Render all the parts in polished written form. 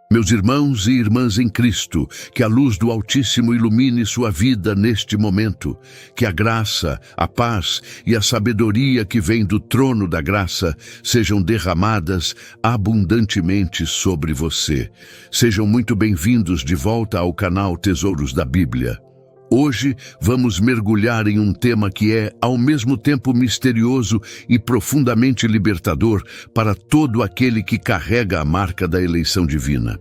Meus irmãos e irmãs em Cristo, que a luz do Altíssimo ilumine sua vida neste momento, que a graça, a paz e a sabedoria que vem do trono da graça sejam derramadas abundantemente sobre você. Sejam muito bem-vindos de volta ao canal Tesouros da Bíblia. Hoje vamos mergulhar em um tema que é, ao mesmo tempo, misterioso e profundamente libertador para todo aquele que carrega a marca da eleição divina.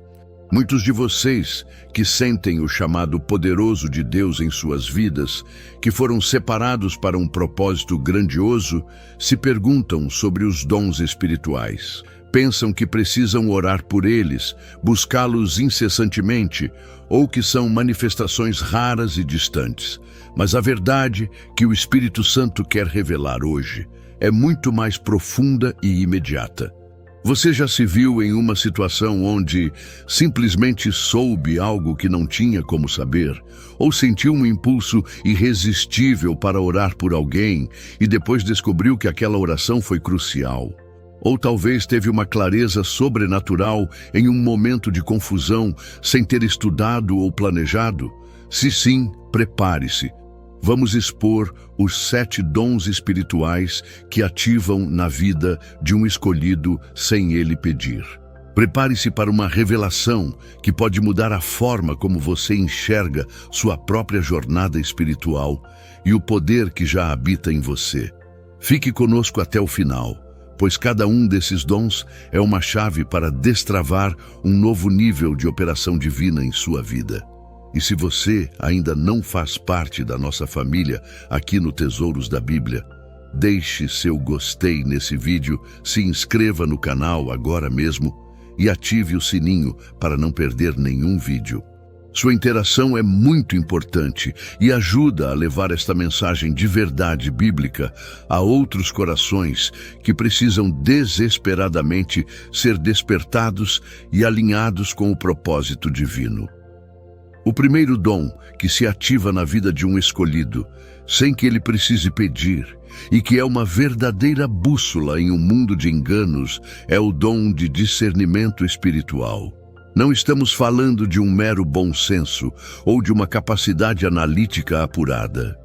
Muitos de vocês que sentem o chamado poderoso de Deus em suas vidas, que foram separados para um propósito grandioso, se perguntam sobre os dons espirituais. Pensam que precisam orar por eles, buscá-los incessantemente, ou que são manifestações raras e distantes. Mas a verdade que o Espírito Santo quer revelar hoje é muito mais profunda e imediata. Você já se viu em uma situação onde simplesmente soube algo que não tinha como saber, ou sentiu um impulso irresistível para orar por alguém e depois descobriu que aquela oração foi crucial? Ou talvez teve uma clareza sobrenatural em um momento de confusão, sem ter estudado ou planejado? Se sim, prepare-se. Vamos expor os 7 dons espirituais que ativam na vida de um escolhido sem ele pedir. Prepare-se para uma revelação que pode mudar a forma como você enxerga sua própria jornada espiritual e o poder que já habita em você. Fique conosco até o final, pois cada um desses dons é uma chave para destravar um novo nível de operação divina em sua vida. E se você ainda não faz parte da nossa família aqui no Tesouros da Bíblia, deixe seu gostei nesse vídeo, se inscreva no canal agora mesmo e ative o sininho para não perder nenhum vídeo. Sua interação é muito importante e ajuda a levar esta mensagem de verdade bíblica a outros corações que precisam desesperadamente ser despertados e alinhados com o propósito divino. O primeiro dom que se ativa na vida de um escolhido, sem que ele precise pedir, e que é uma verdadeira bússola em um mundo de enganos, é o dom de discernimento espiritual. Não estamos falando de um mero bom senso ou de uma capacidade analítica apurada.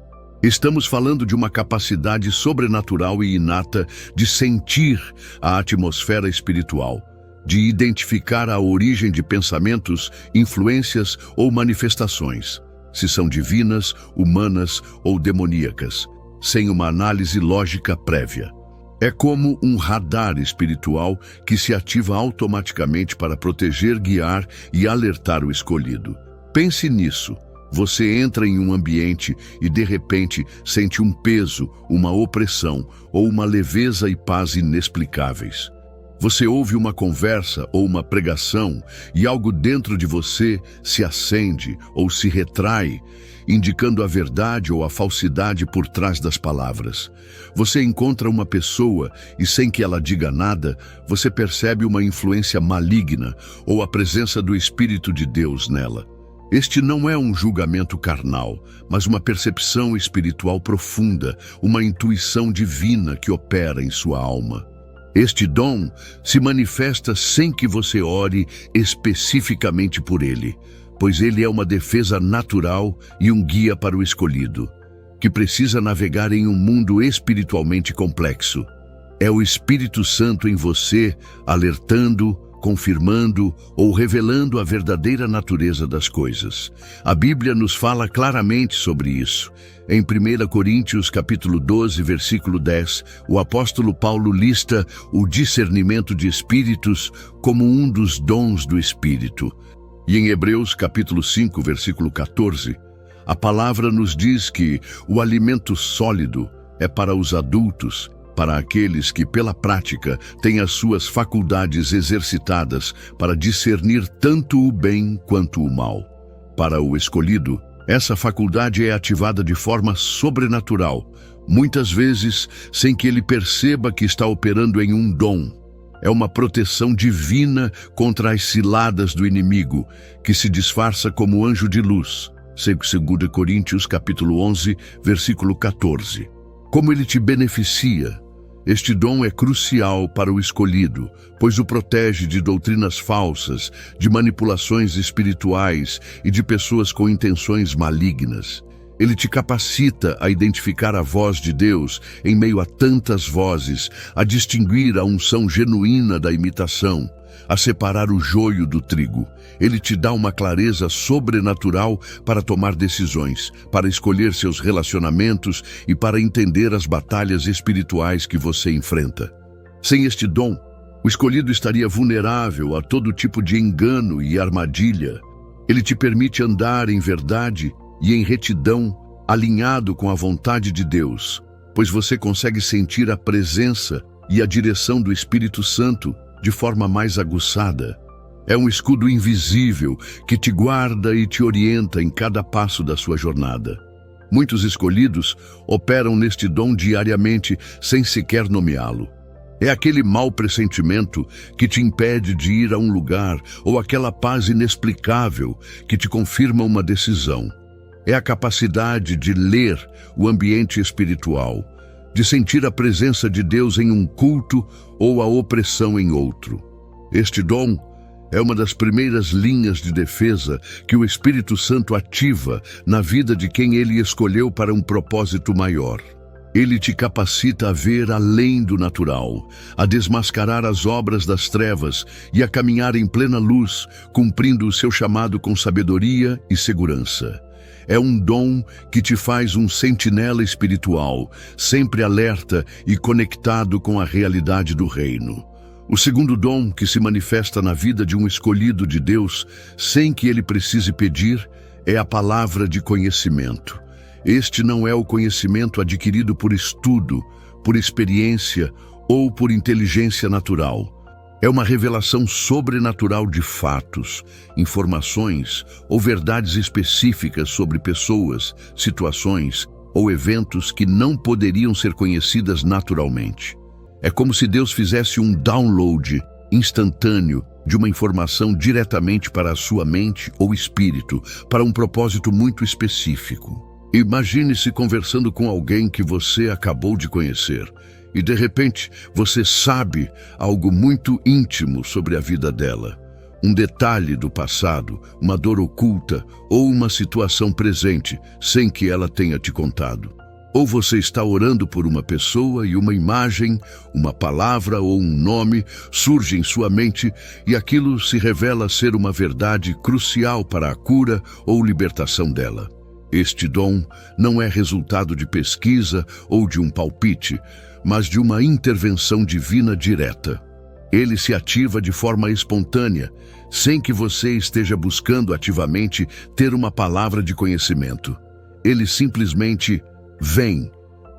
Estamos falando de uma capacidade sobrenatural e inata de sentir a atmosfera espiritual, de identificar a origem de pensamentos, influências ou manifestações, se são divinas, humanas ou demoníacas, sem uma análise lógica prévia. É como um radar espiritual que se ativa automaticamente para proteger, guiar e alertar o escolhido. Pense nisso. Você entra em um ambiente e, de repente, sente um peso, uma opressão ou uma leveza e paz inexplicáveis. Você ouve uma conversa ou uma pregação e algo dentro de você se acende ou se retrai, indicando a verdade ou a falsidade por trás das palavras. Você encontra uma pessoa e, sem que ela diga nada, você percebe uma influência maligna ou a presença do Espírito de Deus nela. Este não é um julgamento carnal, mas uma percepção espiritual profunda, uma intuição divina que opera em sua alma. Este dom se manifesta sem que você ore especificamente por ele, pois ele é uma defesa natural e um guia para o escolhido, que precisa navegar em um mundo espiritualmente complexo. É o Espírito Santo em você, alertando, confirmando ou revelando a verdadeira natureza das coisas. A Bíblia nos fala claramente sobre isso. Em 1 Coríntios capítulo 12, versículo 10, o apóstolo Paulo lista o discernimento de espíritos como um dos dons do Espírito. E em Hebreus capítulo 5, versículo 14, a palavra nos diz que o alimento sólido é para os adultos, para aqueles que, pela prática, têm as suas faculdades exercitadas para discernir tanto o bem quanto o mal. Para o escolhido, essa faculdade é ativada de forma sobrenatural, muitas vezes sem que ele perceba que está operando em um dom. É uma proteção divina contra as ciladas do inimigo, que se disfarça como anjo de luz. 2 Coríntios capítulo 11, versículo 14. Como ele te beneficia? Este dom é crucial para o escolhido, pois o protege de doutrinas falsas, de manipulações espirituais e de pessoas com intenções malignas. Ele te capacita a identificar a voz de Deus em meio a tantas vozes, a distinguir a unção genuína da imitação, a separar o joio do trigo. Ele te dá uma clareza sobrenatural para tomar decisões, para escolher seus relacionamentos e para entender as batalhas espirituais que você enfrenta. Sem este dom, o escolhido estaria vulnerável a todo tipo de engano e armadilha. Ele te permite andar em verdade e em retidão, alinhado com a vontade de Deus, pois você consegue sentir a presença e a direção do Espírito Santo de forma mais aguçada. É um escudo invisível que te guarda e te orienta em cada passo da sua jornada. Muitos escolhidos operam neste dom diariamente sem sequer nomeá-lo. É aquele mau pressentimento que te impede de ir a um lugar ou aquela paz inexplicável que te confirma uma decisão. É a capacidade de ler o ambiente espiritual, de sentir a presença de Deus em um culto ou a opressão em outro. Este dom é uma das primeiras linhas de defesa que o Espírito Santo ativa na vida de quem ele escolheu para um propósito maior. Ele te capacita a ver além do natural, a desmascarar as obras das trevas e a caminhar em plena luz, cumprindo o seu chamado com sabedoria e segurança. É um dom que te faz um sentinela espiritual, sempre alerta e conectado com a realidade do reino. O segundo dom que se manifesta na vida de um escolhido de Deus, sem que ele precise pedir, é a palavra de conhecimento. Este não é o conhecimento adquirido por estudo, por experiência ou por inteligência natural. É uma revelação sobrenatural de fatos, informações ou verdades específicas sobre pessoas, situações ou eventos que não poderiam ser conhecidas naturalmente. É como se Deus fizesse um download instantâneo de uma informação diretamente para a sua mente ou espírito, para um propósito muito específico. Imagine-se conversando com alguém que você acabou de conhecer. E de repente, você sabe algo muito íntimo sobre a vida dela. Um detalhe do passado, uma dor oculta ou uma situação presente, sem que ela tenha te contado. Ou você está orando por uma pessoa e uma imagem, uma palavra ou um nome surge em sua mente e aquilo se revela ser uma verdade crucial para a cura ou libertação dela. Este dom não é resultado de pesquisa ou de um palpite, mas de uma intervenção divina direta. Ele se ativa de forma espontânea, sem que você esteja buscando ativamente ter uma palavra de conhecimento. Ele simplesmente vem,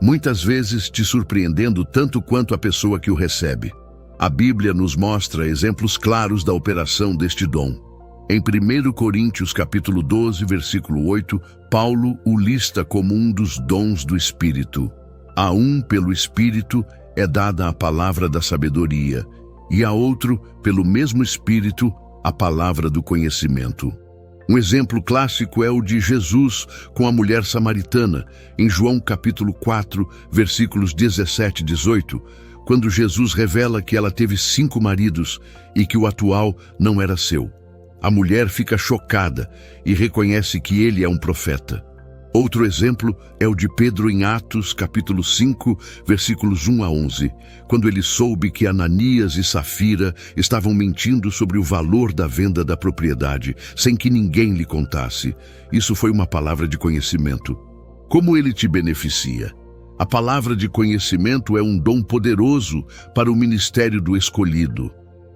muitas vezes te surpreendendo tanto quanto a pessoa que o recebe. A Bíblia nos mostra exemplos claros da operação deste dom. Em 1 Coríntios capítulo 12, versículo 8, Paulo o lista como um dos dons do Espírito. A um, pelo Espírito, é dada a palavra da sabedoria, e a outro, pelo mesmo Espírito, a palavra do conhecimento. Um exemplo clássico é o de Jesus com a mulher samaritana, em João capítulo 4, versículos 17 e 18, quando Jesus revela que ela teve 5 maridos e que o atual não era seu. A mulher fica chocada e reconhece que ele é um profeta. Outro exemplo é o de Pedro em Atos, capítulo 5, versículos 1 a 11, quando ele soube que Ananias e Safira estavam mentindo sobre o valor da venda da propriedade, sem que ninguém lhe contasse. Isso foi uma palavra de conhecimento. Como ele te beneficia? A palavra de conhecimento é um dom poderoso para o ministério do escolhido.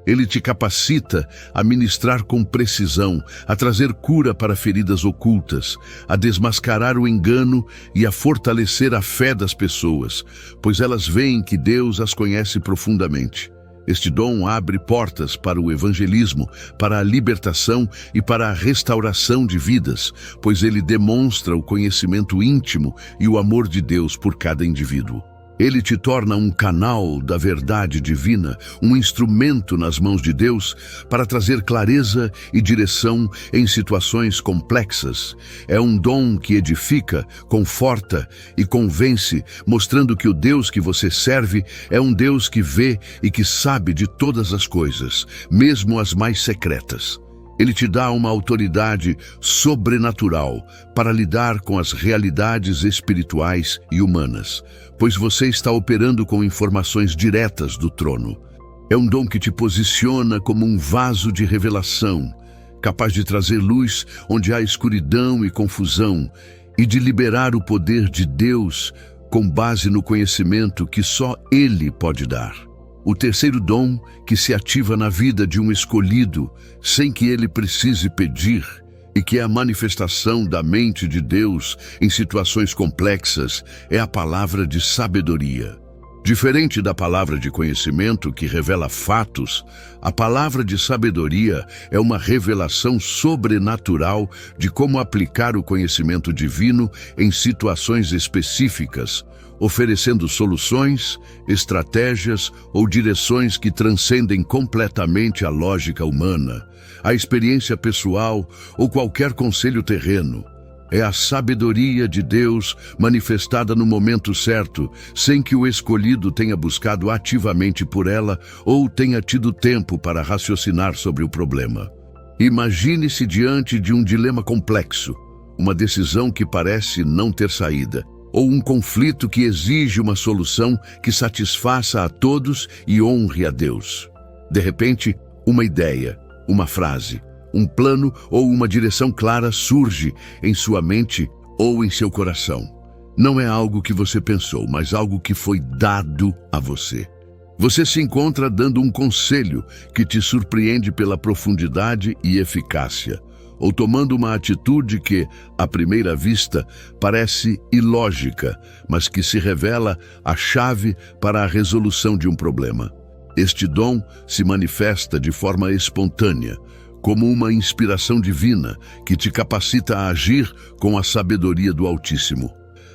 Ele te capacita a ministrar com precisão, a trazer cura para feridas ocultas, a desmascarar o engano e a fortalecer a fé das pessoas, pois elas veem que Deus as conhece profundamente. Este dom abre portas para o evangelismo, para a libertação e para a restauração de vidas, pois ele demonstra o conhecimento íntimo e o amor de Deus por cada indivíduo. Ele te torna um canal da verdade divina, um instrumento nas mãos de Deus para trazer clareza e direção em situações complexas. É um dom que edifica, conforta e convence, mostrando que o Deus que você serve é um Deus que vê e que sabe de todas as coisas, mesmo as mais secretas. Ele te dá uma autoridade sobrenatural para lidar com as realidades espirituais e humanas, pois você está operando com informações diretas do trono. É um dom que te posiciona como um vaso de revelação, capaz de trazer luz onde há escuridão e confusão, e de liberar o poder de Deus com base no conhecimento que só Ele pode dar. O terceiro dom que se ativa na vida de um escolhido, sem que ele precise pedir, e que é a manifestação da mente de Deus em situações complexas, é a palavra de sabedoria. Diferente da palavra de conhecimento que revela fatos, a palavra de sabedoria é uma revelação sobrenatural de como aplicar o conhecimento divino em situações específicas, oferecendo soluções, estratégias ou direções que transcendem completamente a lógica humana, a experiência pessoal ou qualquer conselho terreno. É a sabedoria de Deus manifestada no momento certo, sem que o escolhido tenha buscado ativamente por ela ou tenha tido tempo para raciocinar sobre o problema. Imagine-se diante de um dilema complexo, uma decisão que parece não ter saída, ou um conflito que exige uma solução que satisfaça a todos e honre a Deus. De repente, uma ideia, uma frase, um plano ou uma direção clara surge em sua mente ou em seu coração. Não é algo que você pensou, mas algo que foi dado a você. Você se encontra dando um conselho que te surpreende pela profundidade e eficácia, ou tomando uma atitude que, à primeira vista, parece ilógica, mas que se revela a chave para a resolução de um problema. Este dom se manifesta de forma espontânea, como uma inspiração divina que te capacita a agir com a sabedoria do Altíssimo.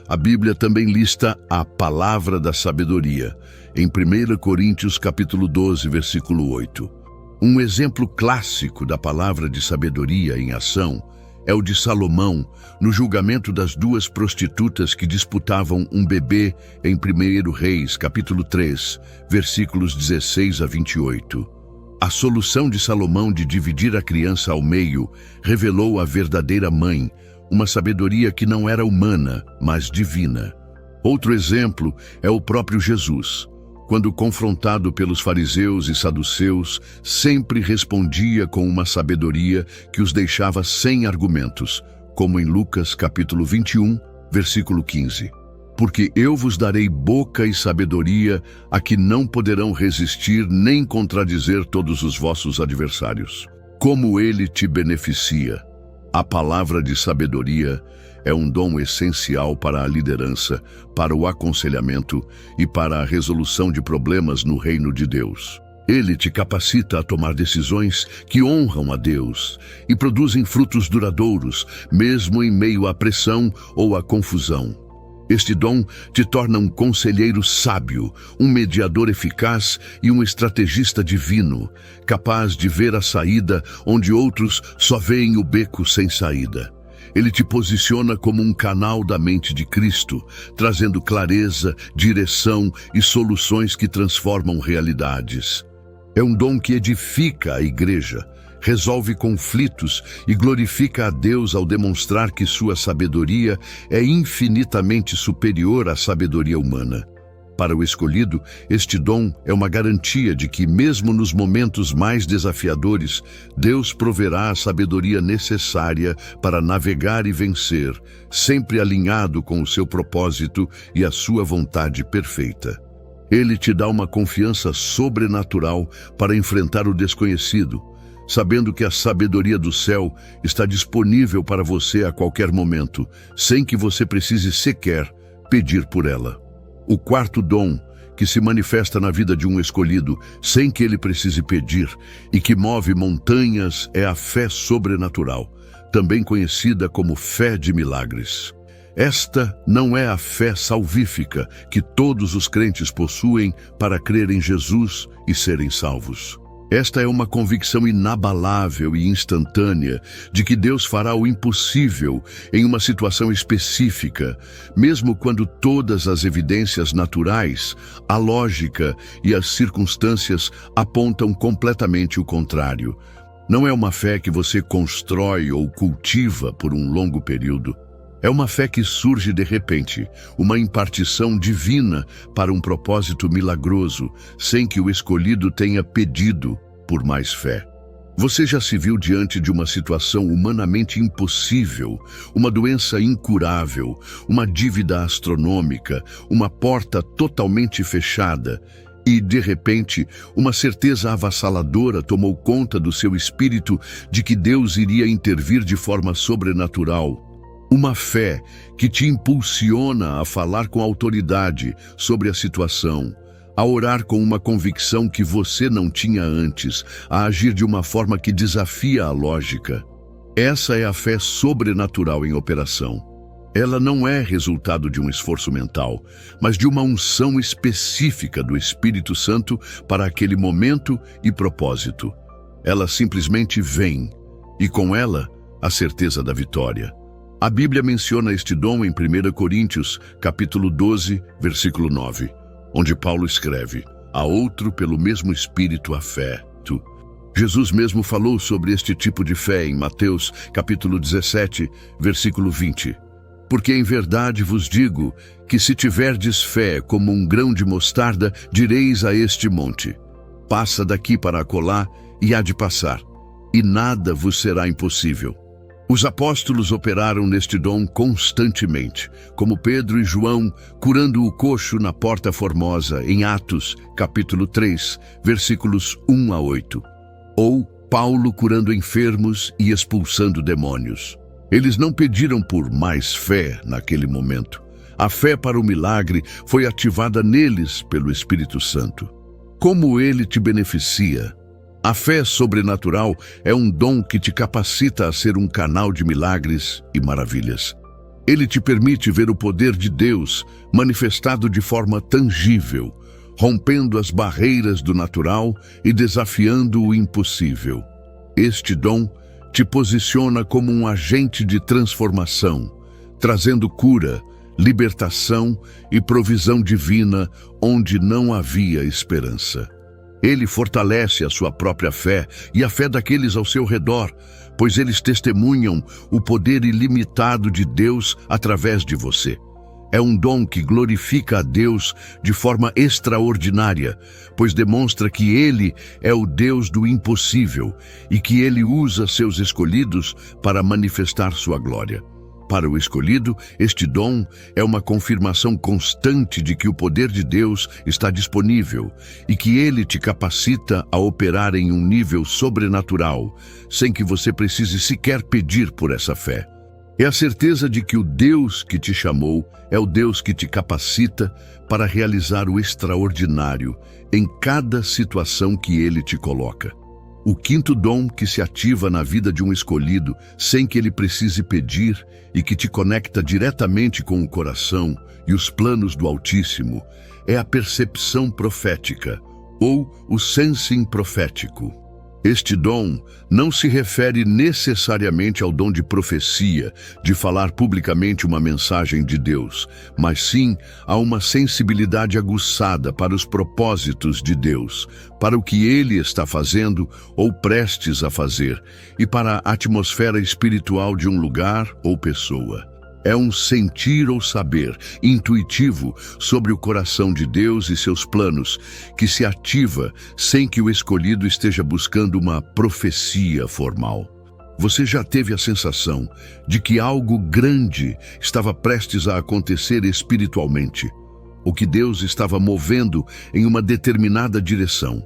A Bíblia também lista a palavra da sabedoria, em 1 Coríntios capítulo 12, versículo 8. Um exemplo clássico da palavra de sabedoria em ação é o de Salomão, no julgamento das duas prostitutas que disputavam um bebê em 1 Reis, capítulo 3, versículos 16 a 28. A solução de Salomão de dividir a criança ao meio revelou a verdadeira mãe, uma sabedoria que não era humana, mas divina. Outro exemplo é o próprio Jesus. Quando confrontado pelos fariseus e saduceus, sempre respondia com uma sabedoria que os deixava sem argumentos, como em Lucas capítulo 21, versículo 15. Porque eu vos darei boca e sabedoria a que não poderão resistir nem contradizer todos os vossos adversários. Como ele te beneficia? A palavra de sabedoria é um dom essencial para a liderança, para o aconselhamento e para a resolução de problemas no reino de Deus. Ele te capacita a tomar decisões que honram a Deus e produzem frutos duradouros, mesmo em meio à pressão ou à confusão. Este dom te torna um conselheiro sábio, um mediador eficaz e um estrategista divino, capaz de ver a saída onde outros só veem o beco sem saída. Ele te posiciona como um canal da mente de Cristo, trazendo clareza, direção e soluções que transformam realidades. É um dom que edifica a igreja, resolve conflitos e glorifica a Deus ao demonstrar que sua sabedoria é infinitamente superior à sabedoria humana. Para o escolhido, este dom é uma garantia de que, mesmo nos momentos mais desafiadores, Deus proverá a sabedoria necessária para navegar e vencer, sempre alinhado com o seu propósito e a sua vontade perfeita. Ele te dá uma confiança sobrenatural para enfrentar o desconhecido, sabendo que a sabedoria do céu está disponível para você a qualquer momento, sem que você precise sequer pedir por ela. O quarto dom, que se manifesta na vida de um escolhido sem que ele precise pedir e que move montanhas, é a fé sobrenatural, também conhecida como fé de milagres. Esta não é a fé salvífica que todos os crentes possuem para crer em Jesus e serem salvos. Esta é uma convicção inabalável e instantânea de que Deus fará o impossível em uma situação específica, mesmo quando todas as evidências naturais, a lógica e as circunstâncias apontam completamente o contrário. Não é uma fé que você constrói ou cultiva por um longo período. É uma fé que surge de repente, uma impartição divina para um propósito milagroso, sem que o escolhido tenha pedido por mais fé. Você já se viu diante de uma situação humanamente impossível, uma doença incurável, uma dívida astronômica, uma porta totalmente fechada, e, de repente, uma certeza avassaladora tomou conta do seu espírito de que Deus iria intervir de forma sobrenatural. Uma fé que te impulsiona a falar com autoridade sobre a situação, a orar com uma convicção que você não tinha antes, a agir de uma forma que desafia a lógica. Essa é a fé sobrenatural em operação. Ela não é resultado de um esforço mental, mas de uma unção específica do Espírito Santo para aquele momento e propósito. Ela simplesmente vem, e com ela, a certeza da vitória. A Bíblia menciona este dom em 1 Coríntios, capítulo 12, versículo 9, onde Paulo escreve: "A outro pelo mesmo Espírito a fé." Jesus mesmo falou sobre este tipo de fé em Mateus, capítulo 17, versículo 20. "Porque em verdade vos digo que se tiverdes fé como um grão de mostarda, direis a este monte: passa daqui para acolá, e há de passar, e nada vos será impossível." Os apóstolos operaram neste dom constantemente, como Pedro e João curando o coxo na Porta Formosa, em Atos, capítulo 3, versículos 1 a 8. Ou Paulo curando enfermos e expulsando demônios. Eles não pediram por mais fé naquele momento. A fé para o milagre foi ativada neles pelo Espírito Santo. Como ele te beneficia? A fé sobrenatural é um dom que te capacita a ser um canal de milagres e maravilhas. Ele te permite ver o poder de Deus manifestado de forma tangível, rompendo as barreiras do natural e desafiando o impossível. Este dom te posiciona como um agente de transformação, trazendo cura, libertação e provisão divina onde não havia esperança. Ele fortalece a sua própria fé e a fé daqueles ao seu redor, pois eles testemunham o poder ilimitado de Deus através de você. É um dom que glorifica a Deus de forma extraordinária, pois demonstra que Ele é o Deus do impossível e que Ele usa seus escolhidos para manifestar sua glória. Para o escolhido, este dom é uma confirmação constante de que o poder de Deus está disponível e que Ele te capacita a operar em um nível sobrenatural, sem que você precise sequer pedir por essa fé. É a certeza de que o Deus que te chamou é o Deus que te capacita para realizar o extraordinário em cada situação que Ele te coloca. O quinto dom que se ativa na vida de um escolhido sem que ele precise pedir e que te conecta diretamente com o coração e os planos do Altíssimo é a percepção profética, ou o sensing profético. Este dom não se refere necessariamente ao dom de profecia, de falar publicamente uma mensagem de Deus, mas sim a uma sensibilidade aguçada para os propósitos de Deus, para o que Ele está fazendo ou prestes a fazer, e para a atmosfera espiritual de um lugar ou pessoa. É um sentir ou saber intuitivo sobre o coração de Deus e seus planos, que se ativa sem que o escolhido esteja buscando uma profecia formal. Você já teve a sensação de que algo grande estava prestes a acontecer espiritualmente, ou que Deus estava movendo em uma determinada direção,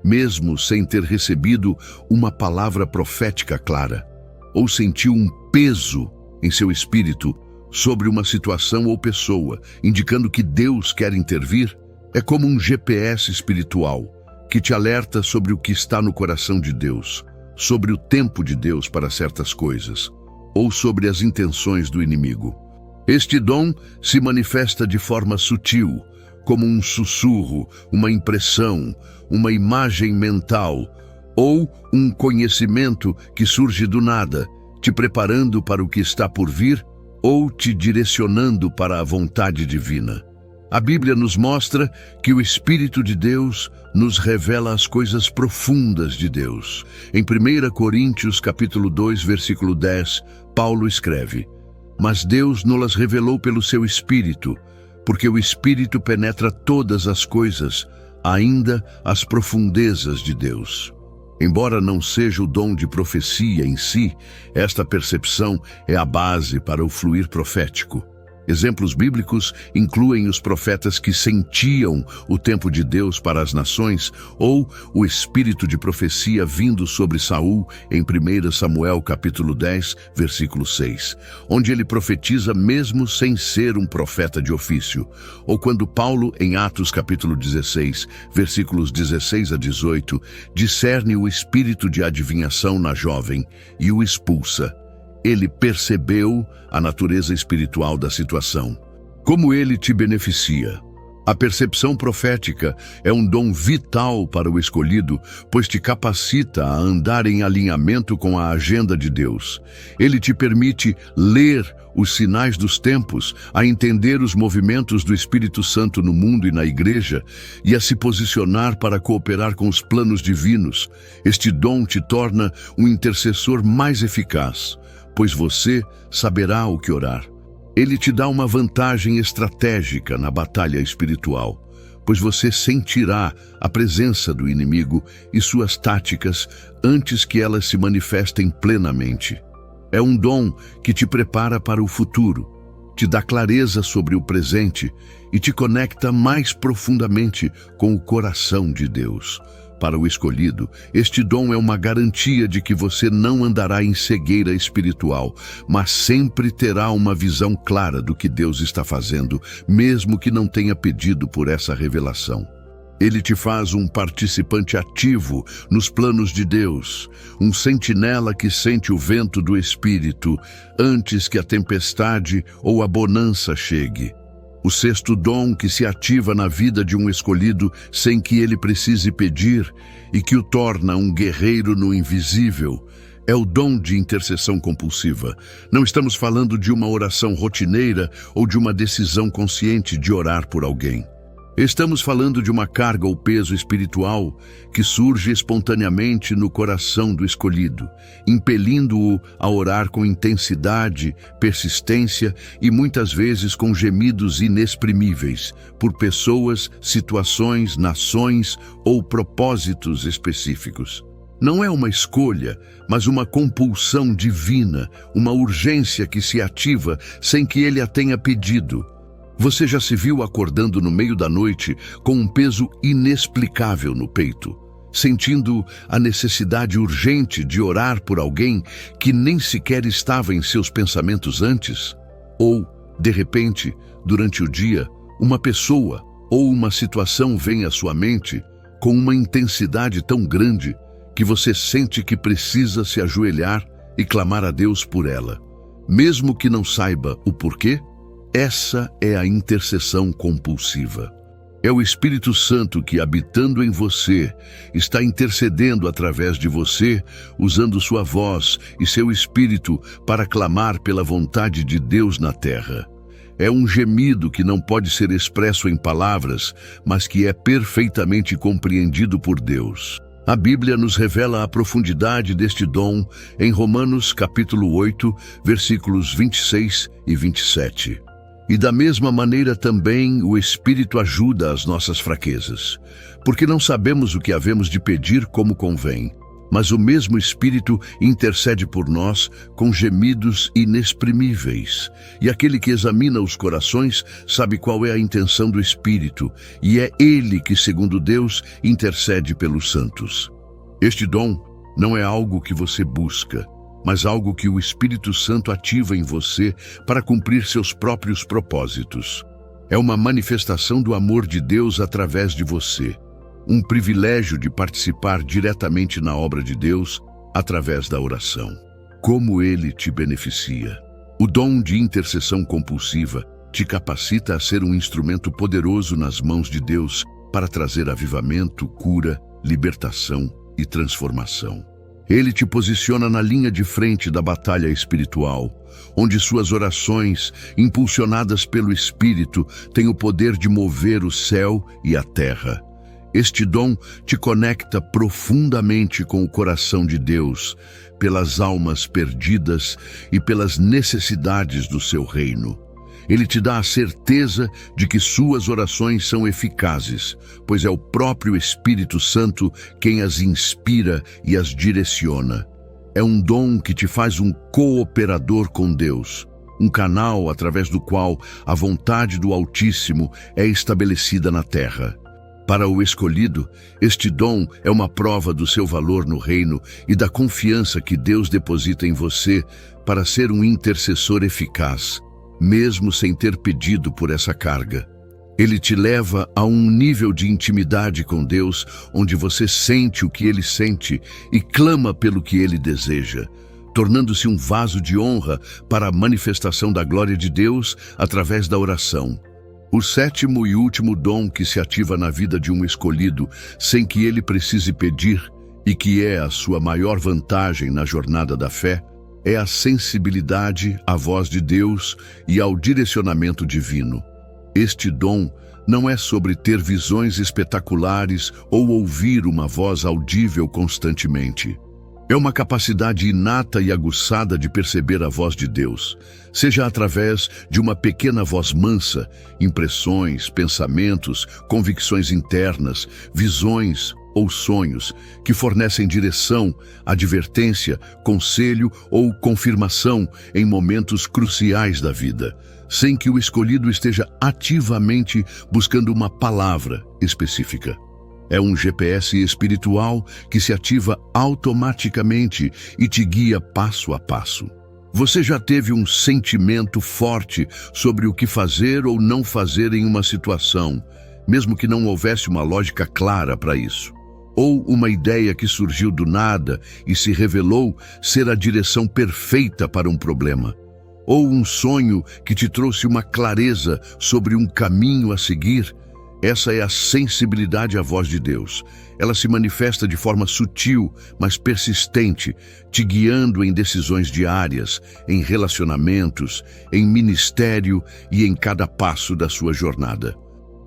mesmo sem ter recebido uma palavra profética clara, ou sentiu um peso em seu espírito sobre uma situação ou pessoa, indicando que Deus quer intervir? É como um GPS espiritual que te alerta sobre o que está no coração de Deus, sobre o tempo de Deus para certas coisas, ou sobre as intenções do inimigo. Este dom se manifesta de forma sutil, como um sussurro, uma impressão, uma imagem mental ou um conhecimento que surge do nada, te preparando para o que está por vir ou te direcionando para a vontade divina. A Bíblia nos mostra que o Espírito de Deus nos revela as coisas profundas de Deus. Em 1 Coríntios capítulo 2, versículo 10, Paulo escreve: "Mas Deus nos revelou pelo seu Espírito, porque o Espírito penetra todas as coisas, ainda as profundezas de Deus." Embora não seja o dom de profecia em si, esta percepção é a base para o fluir profético. Exemplos bíblicos incluem os profetas que sentiam o tempo de Deus para as nações ou o espírito de profecia vindo sobre Saul em 1 Samuel capítulo 10, versículo 6, onde ele profetiza mesmo sem ser um profeta de ofício, ou quando Paulo em Atos capítulo 16, versículos 16 a 18, discerne o espírito de adivinhação na jovem e o expulsa. Ele percebeu a natureza espiritual da situação. Como ele te beneficia? A percepção profética é um dom vital para o escolhido, pois te capacita a andar em alinhamento com a agenda de Deus. Ele te permite ler os sinais dos tempos, a entender os movimentos do Espírito Santo no mundo e na igreja, e a se posicionar para cooperar com os planos divinos. Este dom te torna um intercessor mais eficaz, pois você saberá o que orar. Ele te dá uma vantagem estratégica na batalha espiritual, pois você sentirá a presença do inimigo e suas táticas antes que elas se manifestem plenamente. É um dom que te prepara para o futuro, te dá clareza sobre o presente e te conecta mais profundamente com o coração de Deus. Para o escolhido, este dom é uma garantia de que você não andará em cegueira espiritual, mas sempre terá uma visão clara do que Deus está fazendo, mesmo que não tenha pedido por essa revelação. Ele te faz um participante ativo nos planos de Deus, um sentinela que sente o vento do Espírito antes que a tempestade ou a bonança chegue. O sexto dom que se ativa na vida de um escolhido sem que ele precise pedir e que o torna um guerreiro no invisível é o dom de intercessão compulsiva. Não estamos falando de uma oração rotineira ou de uma decisão consciente de orar por alguém. Estamos falando de uma carga ou peso espiritual que surge espontaneamente no coração do escolhido, impelindo-o a orar com intensidade, persistência e muitas vezes com gemidos inexprimíveis por pessoas, situações, nações ou propósitos específicos. Não é uma escolha, mas uma compulsão divina, uma urgência que se ativa sem que ele a tenha pedido. Você já se viu acordando no meio da noite com um peso inexplicável no peito, sentindo a necessidade urgente de orar por alguém que nem sequer estava em seus pensamentos antes? Ou, de repente, durante o dia, uma pessoa ou uma situação vem à sua mente com uma intensidade tão grande que você sente que precisa se ajoelhar e clamar a Deus por ela, mesmo que não saiba o porquê? Essa é a intercessão compulsiva. É o Espírito Santo que, habitando em você, está intercedendo através de você, usando sua voz e seu espírito para clamar pela vontade de Deus na terra. É um gemido que não pode ser expresso em palavras, mas que é perfeitamente compreendido por Deus. A Bíblia nos revela a profundidade deste dom em Romanos capítulo 8, versículos 26 e 27. E da mesma maneira também o Espírito ajuda as nossas fraquezas, porque não sabemos o que havemos de pedir como convém, mas o mesmo Espírito intercede por nós com gemidos inexprimíveis. E aquele que examina os corações sabe qual é a intenção do Espírito, e é Ele que, segundo Deus, intercede pelos santos. Este dom não é algo que você busca, mas algo que o Espírito Santo ativa em você para cumprir seus próprios propósitos. É uma manifestação do amor de Deus através de você, um privilégio de participar diretamente na obra de Deus através da oração. Como ele te beneficia? O dom de intercessão compulsiva te capacita a ser um instrumento poderoso nas mãos de Deus para trazer avivamento, cura, libertação e transformação. Ele te posiciona na linha de frente da batalha espiritual, onde suas orações, impulsionadas pelo Espírito, têm o poder de mover o céu e a terra. Este dom te conecta profundamente com o coração de Deus, pelas almas perdidas e pelas necessidades do seu reino. Ele te dá a certeza de que suas orações são eficazes, pois é o próprio Espírito Santo quem as inspira e as direciona. É um dom que te faz um cooperador com Deus, um canal através do qual a vontade do Altíssimo é estabelecida na terra. Para o escolhido, este dom é uma prova do seu valor no reino e da confiança que Deus deposita em você para ser um intercessor eficaz, mesmo sem ter pedido por essa carga. Ele te leva a um nível de intimidade com Deus, onde você sente o que Ele sente e clama pelo que Ele deseja, tornando-se um vaso de honra para a manifestação da glória de Deus através da oração. O sétimo e último dom que se ativa na vida de um escolhido, sem que ele precise pedir, e que é a sua maior vantagem na jornada da fé, é a sensibilidade à voz de Deus e ao direcionamento divino. Este dom não é sobre ter visões espetaculares ou ouvir uma voz audível constantemente. É uma capacidade inata e aguçada de perceber a voz de Deus, seja através de uma pequena voz mansa, impressões, pensamentos, convicções internas, visões ou sonhos que fornecem direção, advertência, conselho ou confirmação em momentos cruciais da vida, sem que o escolhido esteja ativamente buscando uma palavra específica. É um GPS espiritual que se ativa automaticamente e te guia passo a passo. Você já teve um sentimento forte sobre o que fazer ou não fazer em uma situação, mesmo que não houvesse uma lógica clara para isso? Ou uma ideia que surgiu do nada e se revelou ser a direção perfeita para um problema? Ou um sonho que te trouxe uma clareza sobre um caminho a seguir? Essa é a sensibilidade à voz de Deus. Ela se manifesta de forma sutil, mas persistente, te guiando em decisões diárias, em relacionamentos, em ministério e em cada passo da sua jornada.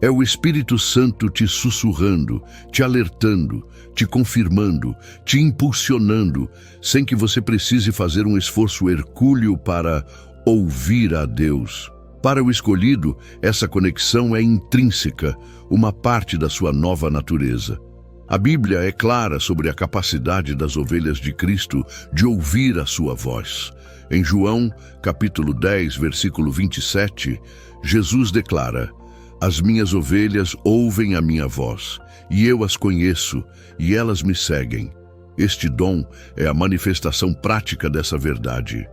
É o Espírito Santo te sussurrando, te alertando, te confirmando, te impulsionando, sem que você precise fazer um esforço hercúleo para ouvir a Deus. Para o escolhido, essa conexão é intrínseca, uma parte da sua nova natureza. A Bíblia é clara sobre a capacidade das ovelhas de Cristo de ouvir a sua voz. Em João, capítulo 10, versículo 27, Jesus declara: "As minhas ovelhas ouvem a minha voz, e eu as conheço, e elas me seguem." Este dom é a manifestação prática dessa verdade.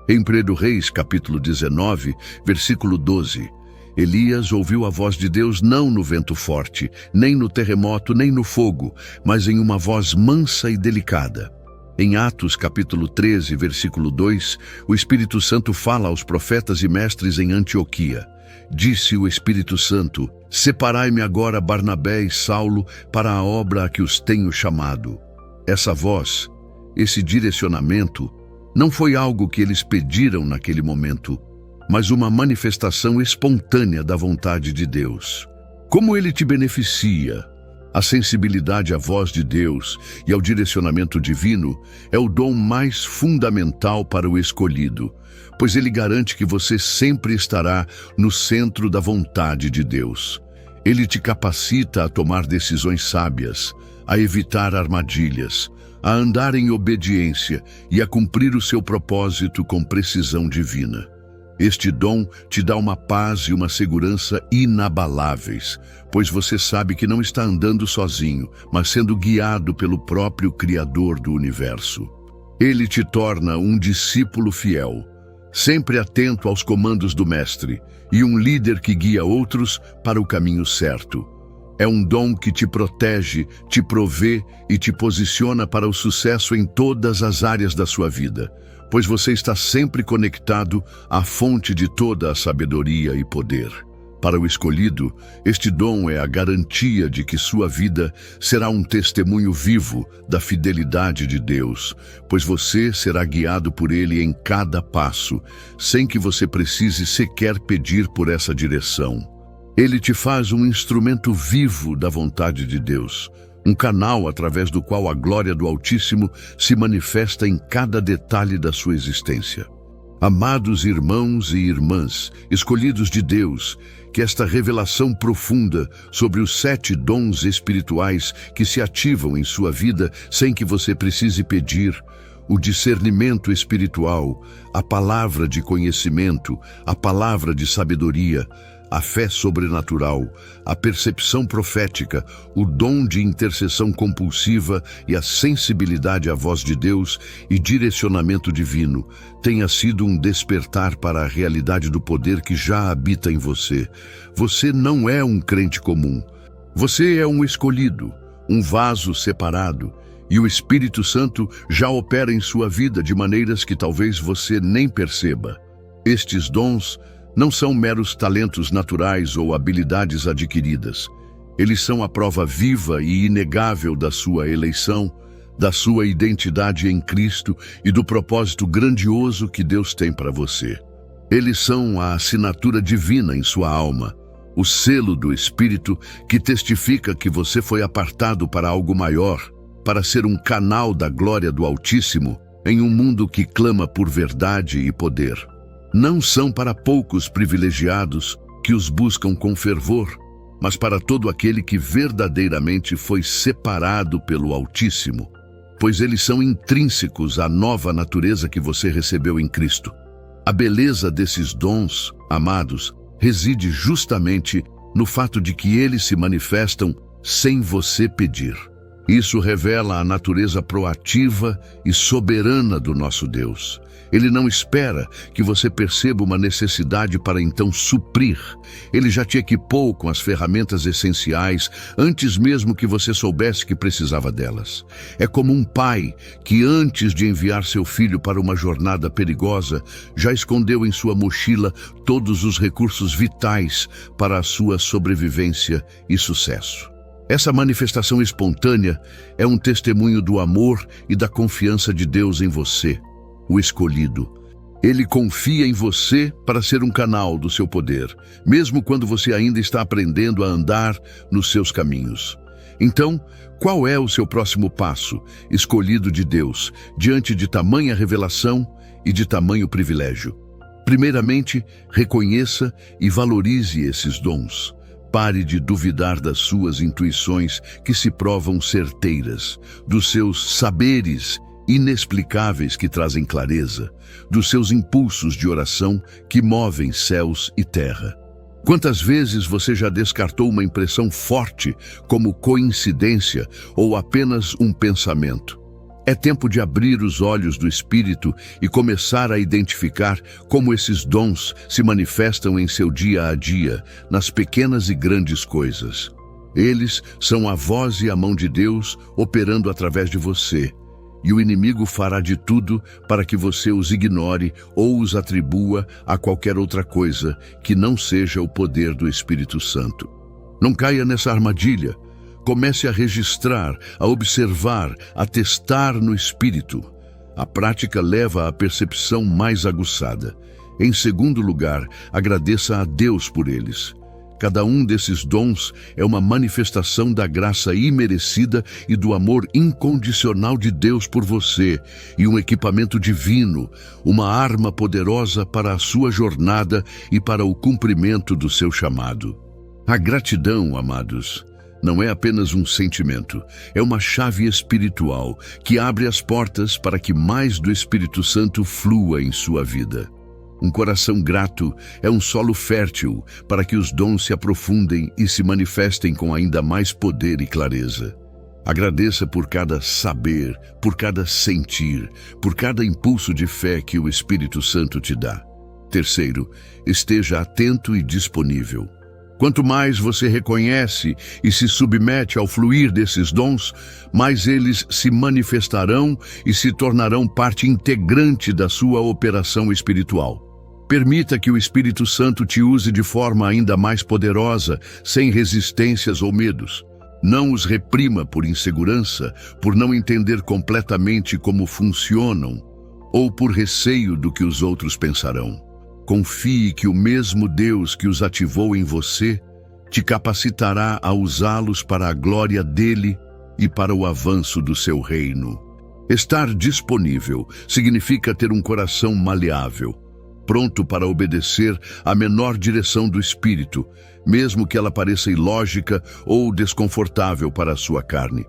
Em 1 Reis, capítulo 19, versículo 12, Elias ouviu a voz de Deus não no vento forte, nem no terremoto, nem no fogo, mas em uma voz mansa e delicada. Em Atos, capítulo 13, versículo 2, o Espírito Santo fala aos profetas e mestres em Antioquia. Disse o Espírito Santo: "Separai-me agora Barnabé e Saulo para a obra a que os tenho chamado." Essa voz, esse direcionamento, não foi algo que eles pediram naquele momento, mas uma manifestação espontânea da vontade de Deus. Como ele te beneficia? A sensibilidade à voz de Deus e ao direcionamento divino é o dom mais fundamental para o escolhido, pois ele garante que você sempre estará no centro da vontade de Deus. Ele te capacita a tomar decisões sábias, a evitar armadilhas, a andar em obediência e a cumprir o seu propósito com precisão divina. Este dom te dá uma paz e uma segurança inabaláveis, pois você sabe que não está andando sozinho, mas sendo guiado pelo próprio Criador do universo. Ele te torna um discípulo fiel, sempre atento aos comandos do Mestre, e um líder que guia outros para o caminho certo. É um dom que te protege, te provê e te posiciona para o sucesso em todas as áreas da sua vida, pois você está sempre conectado à fonte de toda a sabedoria e poder. Para o escolhido, este dom é a garantia de que sua vida será um testemunho vivo da fidelidade de Deus, pois você será guiado por Ele em cada passo, sem que você precise sequer pedir por essa direção. Ele te faz um instrumento vivo da vontade de Deus, um canal através do qual a glória do Altíssimo se manifesta em cada detalhe da sua existência. Amados irmãos e irmãs, escolhidos de Deus, que esta revelação profunda sobre os 7 dons espirituais que se ativam em sua vida sem que você precise pedir, o discernimento espiritual, a palavra de conhecimento, a palavra de sabedoria, a fé sobrenatural, a percepção profética, o dom de intercessão compulsiva e a sensibilidade à voz de Deus e direcionamento divino tenha sido um despertar para a realidade do poder que já habita em você. Você não é um crente comum. Você é um escolhido, um vaso separado, e o Espírito Santo já opera em sua vida de maneiras que talvez você nem perceba. Estes dons não são meros talentos naturais ou habilidades adquiridas. Eles são a prova viva e inegável da sua eleição, da sua identidade em Cristo e do propósito grandioso que Deus tem para você. Eles são a assinatura divina em sua alma, o selo do Espírito que testifica que você foi apartado para algo maior, para ser um canal da glória do Altíssimo em um mundo que clama por verdade e poder. Não são para poucos privilegiados que os buscam com fervor, mas para todo aquele que verdadeiramente foi separado pelo Altíssimo, pois eles são intrínsecos à nova natureza que você recebeu em Cristo. A beleza desses dons, amados, reside justamente no fato de que eles se manifestam sem você pedir. Isso revela a natureza proativa e soberana do nosso Deus. Ele não espera que você perceba uma necessidade para então suprir. Ele já te equipou com as ferramentas essenciais antes mesmo que você soubesse que precisava delas. É como um pai que, antes de enviar seu filho para uma jornada perigosa, já escondeu em sua mochila todos os recursos vitais para a sua sobrevivência e sucesso. Essa manifestação espontânea é um testemunho do amor e da confiança de Deus em você, o escolhido. Ele confia em você para ser um canal do seu poder, mesmo quando você ainda está aprendendo a andar nos seus caminhos. Então, qual é o seu próximo passo, escolhido de Deus, diante de tamanha revelação e de tamanho privilégio? Primeiramente, reconheça e valorize esses dons. Pare de duvidar das suas intuições que se provam certeiras, dos seus saberes inexplicáveis que trazem clareza, dos seus impulsos de oração que movem céus e terra. Quantas vezes você já descartou uma impressão forte como coincidência ou apenas um pensamento? É tempo de abrir os olhos do Espírito e começar a identificar como esses dons se manifestam em seu dia a dia, nas pequenas e grandes coisas. Eles são a voz e a mão de Deus operando através de você, e o inimigo fará de tudo para que você os ignore ou os atribua a qualquer outra coisa que não seja o poder do Espírito Santo. Não caia nessa armadilha. Comece a registrar, a observar, a testar no Espírito. A prática leva à percepção mais aguçada. Em segundo lugar, agradeça a Deus por eles. Cada um desses dons é uma manifestação da graça imerecida e do amor incondicional de Deus por você, e um equipamento divino, uma arma poderosa para a sua jornada e para o cumprimento do seu chamado. A gratidão, amados, não é apenas um sentimento, é uma chave espiritual que abre as portas para que mais do Espírito Santo flua em sua vida. Um coração grato é um solo fértil para que os dons se aprofundem e se manifestem com ainda mais poder e clareza. Agradeça por cada saber, por cada sentir, por cada impulso de fé que o Espírito Santo te dá. Terceiro, esteja atento e disponível. Quanto mais você reconhece e se submete ao fluir desses dons, mais eles se manifestarão e se tornarão parte integrante da sua operação espiritual. Permita que o Espírito Santo te use de forma ainda mais poderosa, sem resistências ou medos. Não os reprima por insegurança, por não entender completamente como funcionam, ou por receio do que os outros pensarão. Confie que o mesmo Deus que os ativou em você te capacitará a usá-los para a glória dele e para o avanço do seu reino. Estar disponível significa ter um coração maleável, pronto para obedecer à menor direção do Espírito, mesmo que ela pareça ilógica ou desconfortável para a sua carne.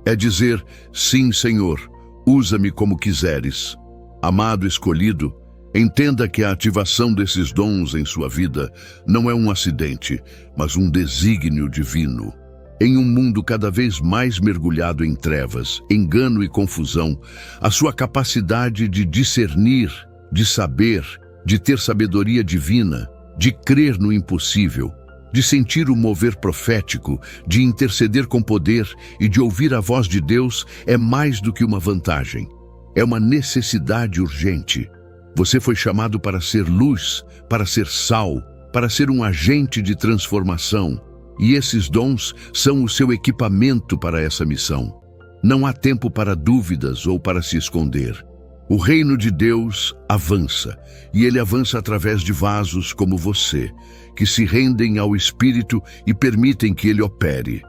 É dizer, sim, Senhor, usa-me como quiseres. Amado escolhido, entenda que a ativação desses dons em sua vida não é um acidente, mas um desígnio divino. Em um mundo cada vez mais mergulhado em trevas, engano e confusão, a sua capacidade de discernir, de saber, de ter sabedoria divina, de crer no impossível, de sentir o mover profético, de interceder com poder e de ouvir a voz de Deus é mais do que uma vantagem. É uma necessidade urgente. Você foi chamado para ser luz, para ser sal, para ser um agente de transformação. E esses dons são o seu equipamento para essa missão. Não há tempo para dúvidas ou para se esconder. O reino de Deus avança, e ele avança através de vasos como você, que se rendem ao Espírito e permitem que ele opere.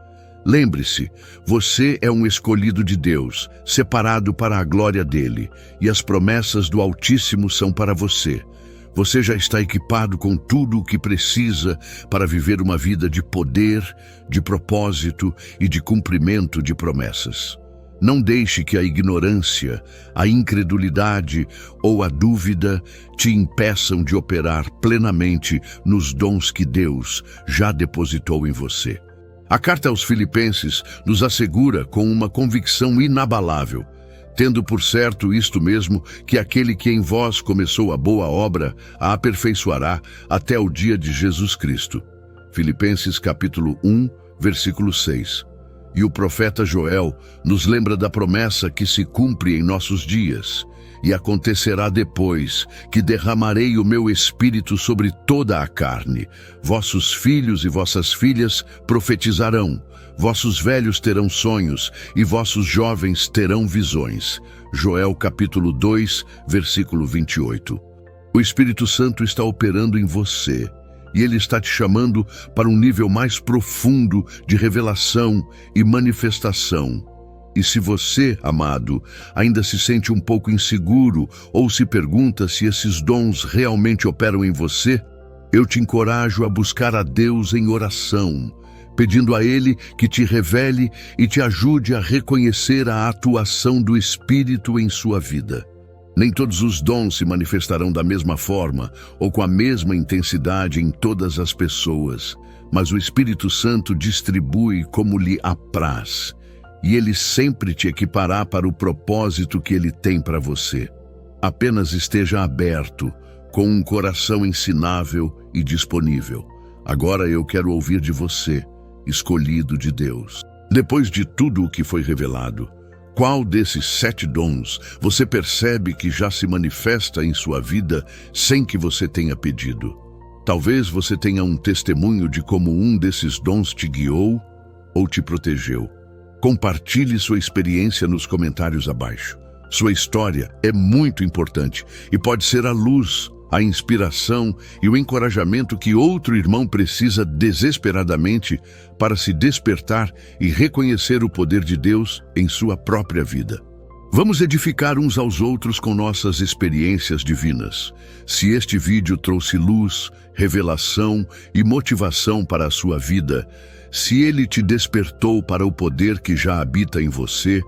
Lembre-se, você é um escolhido de Deus, separado para a glória dele, e as promessas do Altíssimo são para você. Você já está equipado com tudo o que precisa para viver uma vida de poder, de propósito e de cumprimento de promessas. Não deixe que a ignorância, a incredulidade ou a dúvida te impeçam de operar plenamente nos dons que Deus já depositou em você. A carta aos Filipenses nos assegura com uma convicção inabalável, tendo por certo isto mesmo, que aquele que em vós começou a boa obra a aperfeiçoará até o dia de Jesus Cristo. Filipenses capítulo 1, versículo 6. E o profeta Joel nos lembra da promessa que se cumpre em nossos dias. E acontecerá depois que derramarei o meu espírito sobre toda a carne. Vossos filhos e vossas filhas profetizarão. Vossos velhos terão sonhos e vossos jovens terão visões. Joel capítulo 2, versículo 28. O Espírito Santo está operando em você. E ele está te chamando para um nível mais profundo de revelação e manifestação. E se você, amado, ainda se sente um pouco inseguro ou se pergunta se esses dons realmente operam em você, eu te encorajo a buscar a Deus em oração, pedindo a Ele que te revele e te ajude a reconhecer a atuação do Espírito em sua vida. Nem todos os dons se manifestarão da mesma forma ou com a mesma intensidade em todas as pessoas, mas o Espírito Santo distribui como lhe apraz, e ele sempre te equipará para o propósito que ele tem para você. Apenas esteja aberto, com um coração ensinável e disponível. Agora eu quero ouvir de você, escolhido de Deus. Depois de tudo o que foi revelado, qual desses 7 dons você percebe que já se manifesta em sua vida sem que você tenha pedido? Talvez você tenha um testemunho de como um desses dons te guiou ou te protegeu. Compartilhe sua experiência nos comentários abaixo. Sua história é muito importante e pode ser a luz, a inspiração e o encorajamento que outro irmão precisa desesperadamente para se despertar e reconhecer o poder de Deus em sua própria vida. Vamos edificar uns aos outros com nossas experiências divinas. Se este vídeo trouxe luz, revelação e motivação para a sua vida, se ele te despertou para o poder que já habita em você,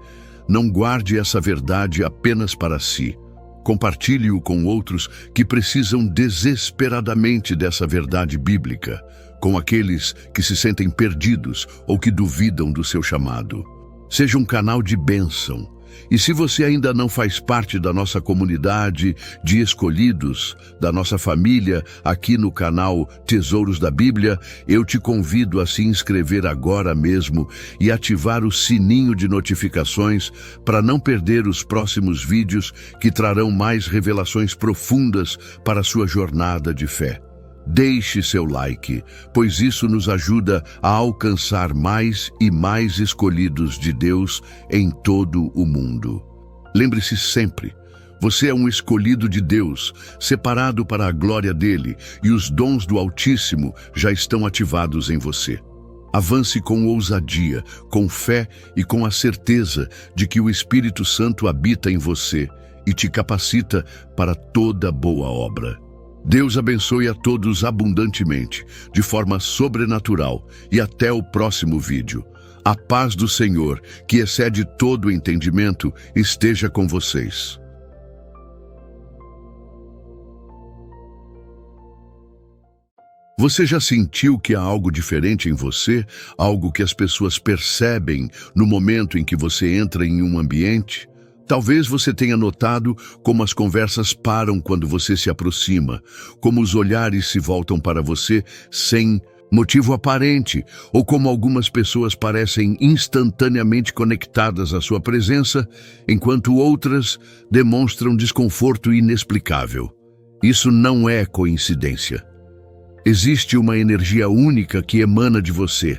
não guarde essa verdade apenas para si. Compartilhe-o com outros que precisam desesperadamente dessa verdade bíblica, com aqueles que se sentem perdidos ou que duvidam do seu chamado. Seja um canal de bênção, E se você ainda não faz parte da nossa comunidade de escolhidos, da nossa família aqui no canal Tesouros da Bíblia, eu te convido a se inscrever agora mesmo e ativar o sininho de notificações para não perder os próximos vídeos que trarão mais revelações profundas para a sua jornada de fé. Deixe seu like, pois isso nos ajuda a alcançar mais e mais escolhidos de Deus em todo o mundo. Lembre-se sempre, você é um escolhido de Deus, separado para a glória dele, e os dons do Altíssimo já estão ativados em você. Avance com ousadia, com fé e com a certeza de que o Espírito Santo habita em você e te capacita para toda boa obra. Deus abençoe a todos abundantemente, de forma sobrenatural, e até o próximo vídeo. A paz do Senhor, que excede todo o entendimento, esteja com vocês. Você já sentiu que há algo diferente em você? Algo que as pessoas percebem no momento em que você entra em um ambiente? Talvez você tenha notado como as conversas param quando você se aproxima, como os olhares se voltam para você sem motivo aparente, ou como algumas pessoas parecem instantaneamente conectadas à sua presença, enquanto outras demonstram desconforto inexplicável. Isso não é coincidência. Existe uma energia única que emana de você,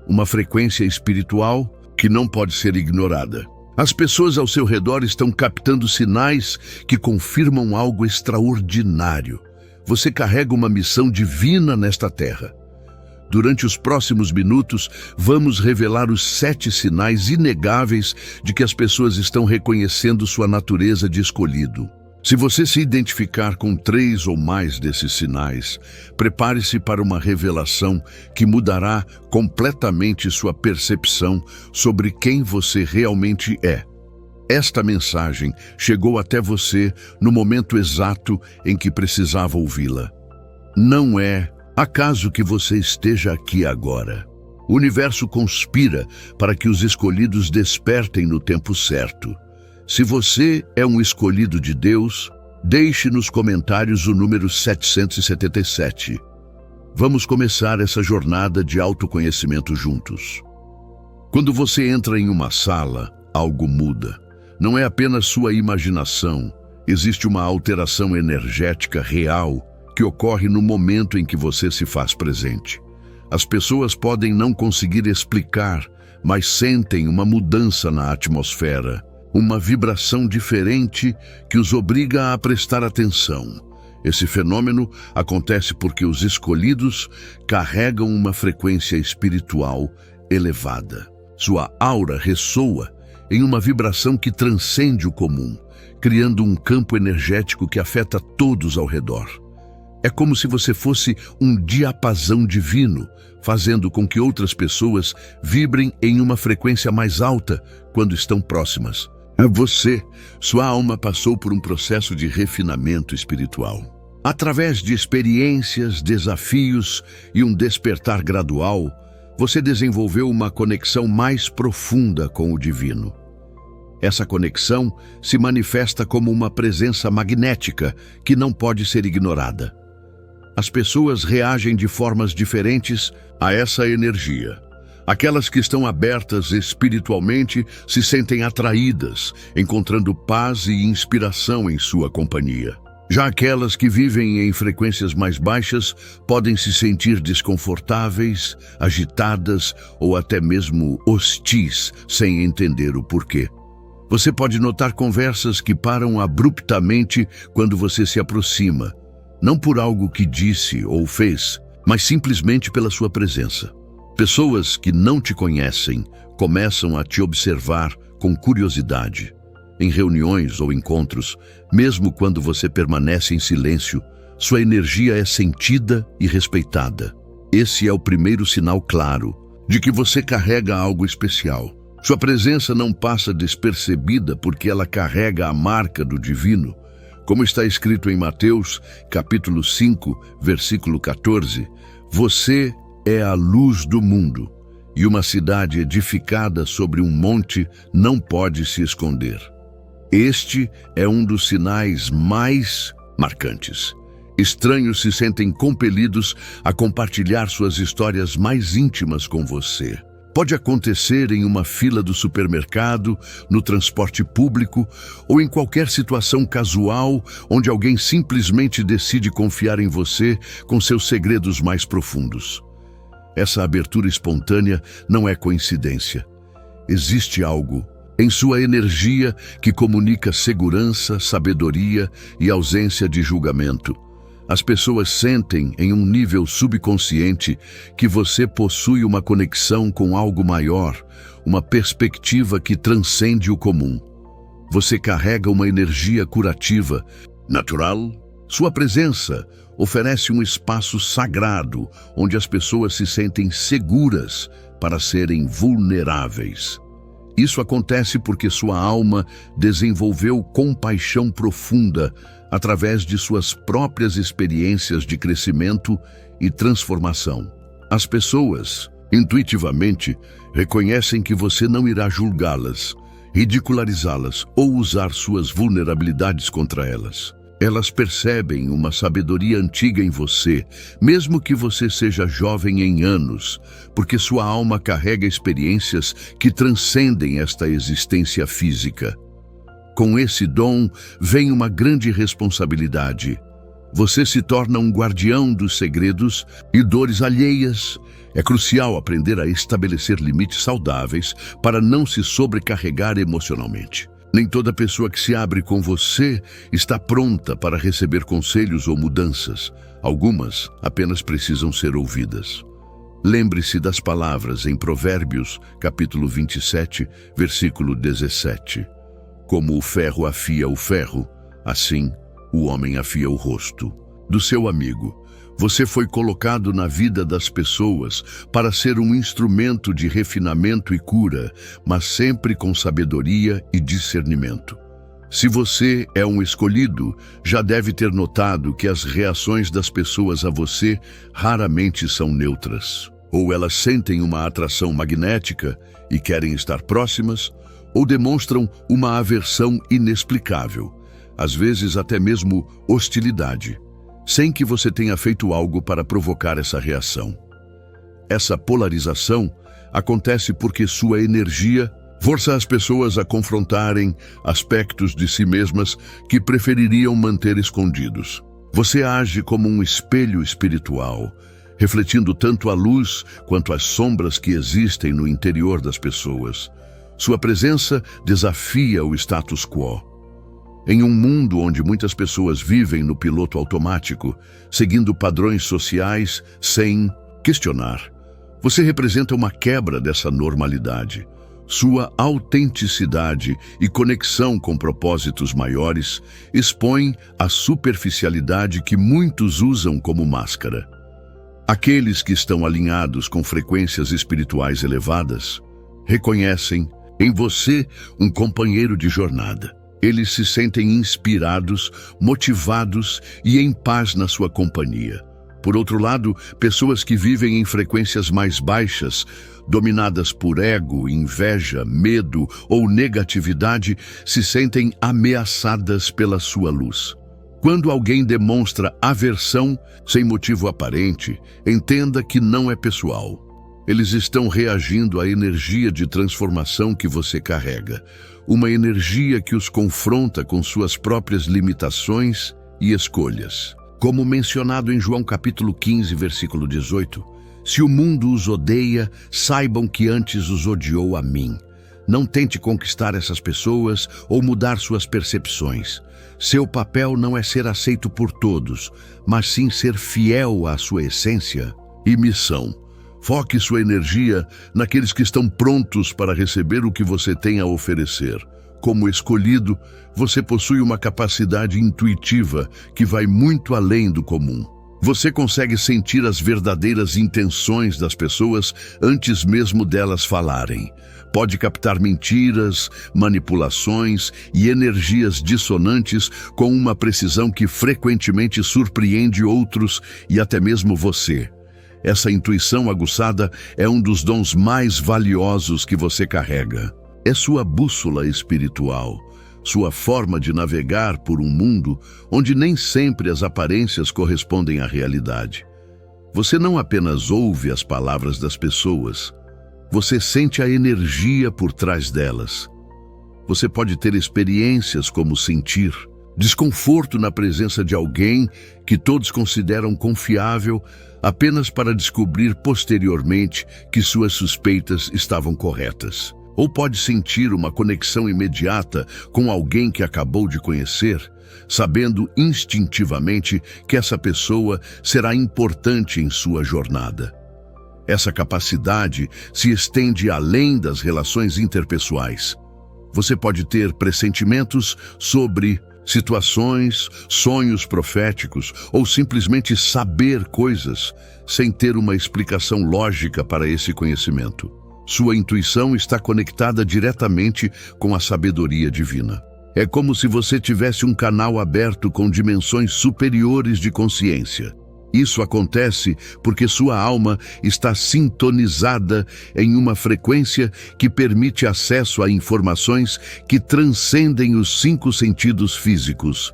uma frequência espiritual que não pode ser ignorada. As pessoas ao seu redor estão captando sinais que confirmam algo extraordinário. Você carrega uma missão divina nesta terra. Durante os próximos minutos, vamos revelar os 7 sinais inegáveis de que as pessoas estão reconhecendo sua natureza de escolhido. Se você se identificar com 3 ou mais desses sinais, prepare-se para uma revelação que mudará completamente sua percepção sobre quem você realmente é. Esta mensagem chegou até você no momento exato em que precisava ouvi-la. Não é acaso que você esteja aqui agora. O universo conspira para que os escolhidos despertem no tempo certo. Se você é um escolhido de Deus, deixe nos comentários o número 777. Vamos começar essa jornada de autoconhecimento juntos. Quando você entra em uma sala, algo muda. Não é apenas sua imaginação, existe uma alteração energética real que ocorre no momento em que você se faz presente. As pessoas podem não conseguir explicar, mas sentem uma mudança na atmosfera. Uma vibração diferente que os obriga a prestar atenção. Esse fenômeno acontece porque os escolhidos carregam uma frequência espiritual elevada. Sua aura ressoa em uma vibração que transcende o comum, criando um campo energético que afeta todos ao redor. É como se você fosse um diapasão divino, fazendo com que outras pessoas vibrem em uma frequência mais alta quando estão próximas. Sua alma passou por um processo de refinamento espiritual. Através de experiências, desafios e um despertar gradual, você desenvolveu uma conexão mais profunda com o divino. Essa conexão se manifesta como uma presença magnética que não pode ser ignorada. As pessoas reagem de formas diferentes a essa energia. Aquelas que estão abertas espiritualmente se sentem atraídas, encontrando paz e inspiração em sua companhia. Já aquelas que vivem em frequências mais baixas podem se sentir desconfortáveis, agitadas ou até mesmo hostis, sem entender o porquê. Você pode notar conversas que param abruptamente quando você se aproxima, não por algo que disse ou fez, mas simplesmente pela sua presença. Pessoas que não te conhecem começam a te observar com curiosidade. Em reuniões ou encontros, mesmo quando você permanece em silêncio, sua energia é sentida e respeitada. Esse é o primeiro sinal claro de que você carrega algo especial. Sua presença não passa despercebida porque ela carrega a marca do divino. Como está escrito em Mateus, capítulo 5, versículo 14, você é a luz do mundo. e uma cidade edificada sobre um monte não pode se esconder. Este é um dos sinais mais marcantes. Estranhos se sentem compelidos a compartilhar suas histórias mais íntimas com você. Pode acontecer em uma fila do supermercado, no transporte público ou em qualquer situação casual onde alguém simplesmente decide confiar em você com seus segredos mais profundos. Essa abertura espontânea não é coincidência. Existe algo em sua energia que comunica segurança, sabedoria e ausência de julgamento. As pessoas sentem em um nível subconsciente que você possui uma conexão com algo maior, uma perspectiva que transcende o comum. Você carrega uma energia curativa, natural. Sua presença oferece um espaço sagrado onde as pessoas se sentem seguras para serem vulneráveis. Isso acontece porque sua alma desenvolveu compaixão profunda através de suas próprias experiências de crescimento e transformação. As pessoas, intuitivamente, reconhecem que você não irá julgá-las, ridicularizá-las ou usar suas vulnerabilidades contra elas. Elas percebem uma sabedoria antiga em você, mesmo que você seja jovem em anos, porque sua alma carrega experiências que transcendem esta existência física. Com esse dom vem uma grande responsabilidade. Você se torna um guardião dos segredos e dores alheias. É crucial aprender a estabelecer limites saudáveis para não se sobrecarregar emocionalmente. Nem toda pessoa que se abre com você está pronta para receber conselhos ou mudanças. Algumas apenas precisam ser ouvidas. Lembre-se das palavras em Provérbios, capítulo 27, versículo 17. Como o ferro afia o ferro, assim o homem afia o rosto do seu amigo. Você foi colocado na vida das pessoas para ser um instrumento de refinamento e cura, mas sempre com sabedoria e discernimento. Se você é um escolhido, já deve ter notado que as reações das pessoas a você raramente são neutras. Ou elas sentem uma atração magnética e querem estar próximas, ou demonstram uma aversão inexplicável, às vezes até mesmo hostilidade, sem que você tenha feito algo para provocar essa reação. Essa polarização acontece porque sua energia força as pessoas a confrontarem aspectos de si mesmas que prefeririam manter escondidos. Você age como um espelho espiritual, refletindo tanto a luz quanto as sombras que existem no interior das pessoas. Sua presença desafia o status quo. Em um mundo onde muitas pessoas vivem no piloto automático, seguindo padrões sociais sem questionar, você representa uma quebra dessa normalidade. Sua autenticidade e conexão com propósitos maiores expõem a superficialidade que muitos usam como máscara. Aqueles que estão alinhados com frequências espirituais elevadas reconhecem em você um companheiro de jornada. Eles se sentem inspirados, motivados e em paz na sua companhia. Por outro lado, pessoas que vivem em frequências mais baixas, dominadas por ego, inveja, medo ou negatividade, se sentem ameaçadas pela sua luz. Quando alguém demonstra aversão sem motivo aparente, entenda que não é pessoal. Eles estão reagindo à energia de transformação que você carrega, uma energia que os confronta com suas próprias limitações e escolhas. Como mencionado em João capítulo 15, versículo 18, se o mundo os odeia, saibam que antes os odiou a mim. Não tente conquistar essas pessoas ou mudar suas percepções. Seu papel não é ser aceito por todos, mas sim ser fiel à sua essência e missão. Foque sua energia naqueles que estão prontos para receber o que você tem a oferecer. Como escolhido, você possui uma capacidade intuitiva que vai muito além do comum. Você consegue sentir as verdadeiras intenções das pessoas antes mesmo delas falarem. Pode captar mentiras, manipulações e energias dissonantes com uma precisão que frequentemente surpreende outros e até mesmo você. Essa intuição aguçada é um dos dons mais valiosos que você carrega. É sua bússola espiritual, sua forma de navegar por um mundo onde nem sempre as aparências correspondem à realidade. Você não apenas ouve as palavras das pessoas, você sente a energia por trás delas. Você pode ter experiências como sentir desconforto na presença de alguém que todos consideram confiável, apenas para descobrir posteriormente que suas suspeitas estavam corretas. Ou pode sentir uma conexão imediata com alguém que acabou de conhecer, sabendo instintivamente que essa pessoa será importante em sua jornada. Essa capacidade se estende além das relações interpessoais. Você pode ter pressentimentos sobre situações, sonhos proféticos ou simplesmente saber coisas sem ter uma explicação lógica para esse conhecimento. Sua intuição está conectada diretamente com a sabedoria divina. É como se você tivesse um canal aberto com dimensões superiores de consciência. Isso acontece porque sua alma está sintonizada em uma frequência que permite acesso a informações que transcendem os 5 sentidos físicos.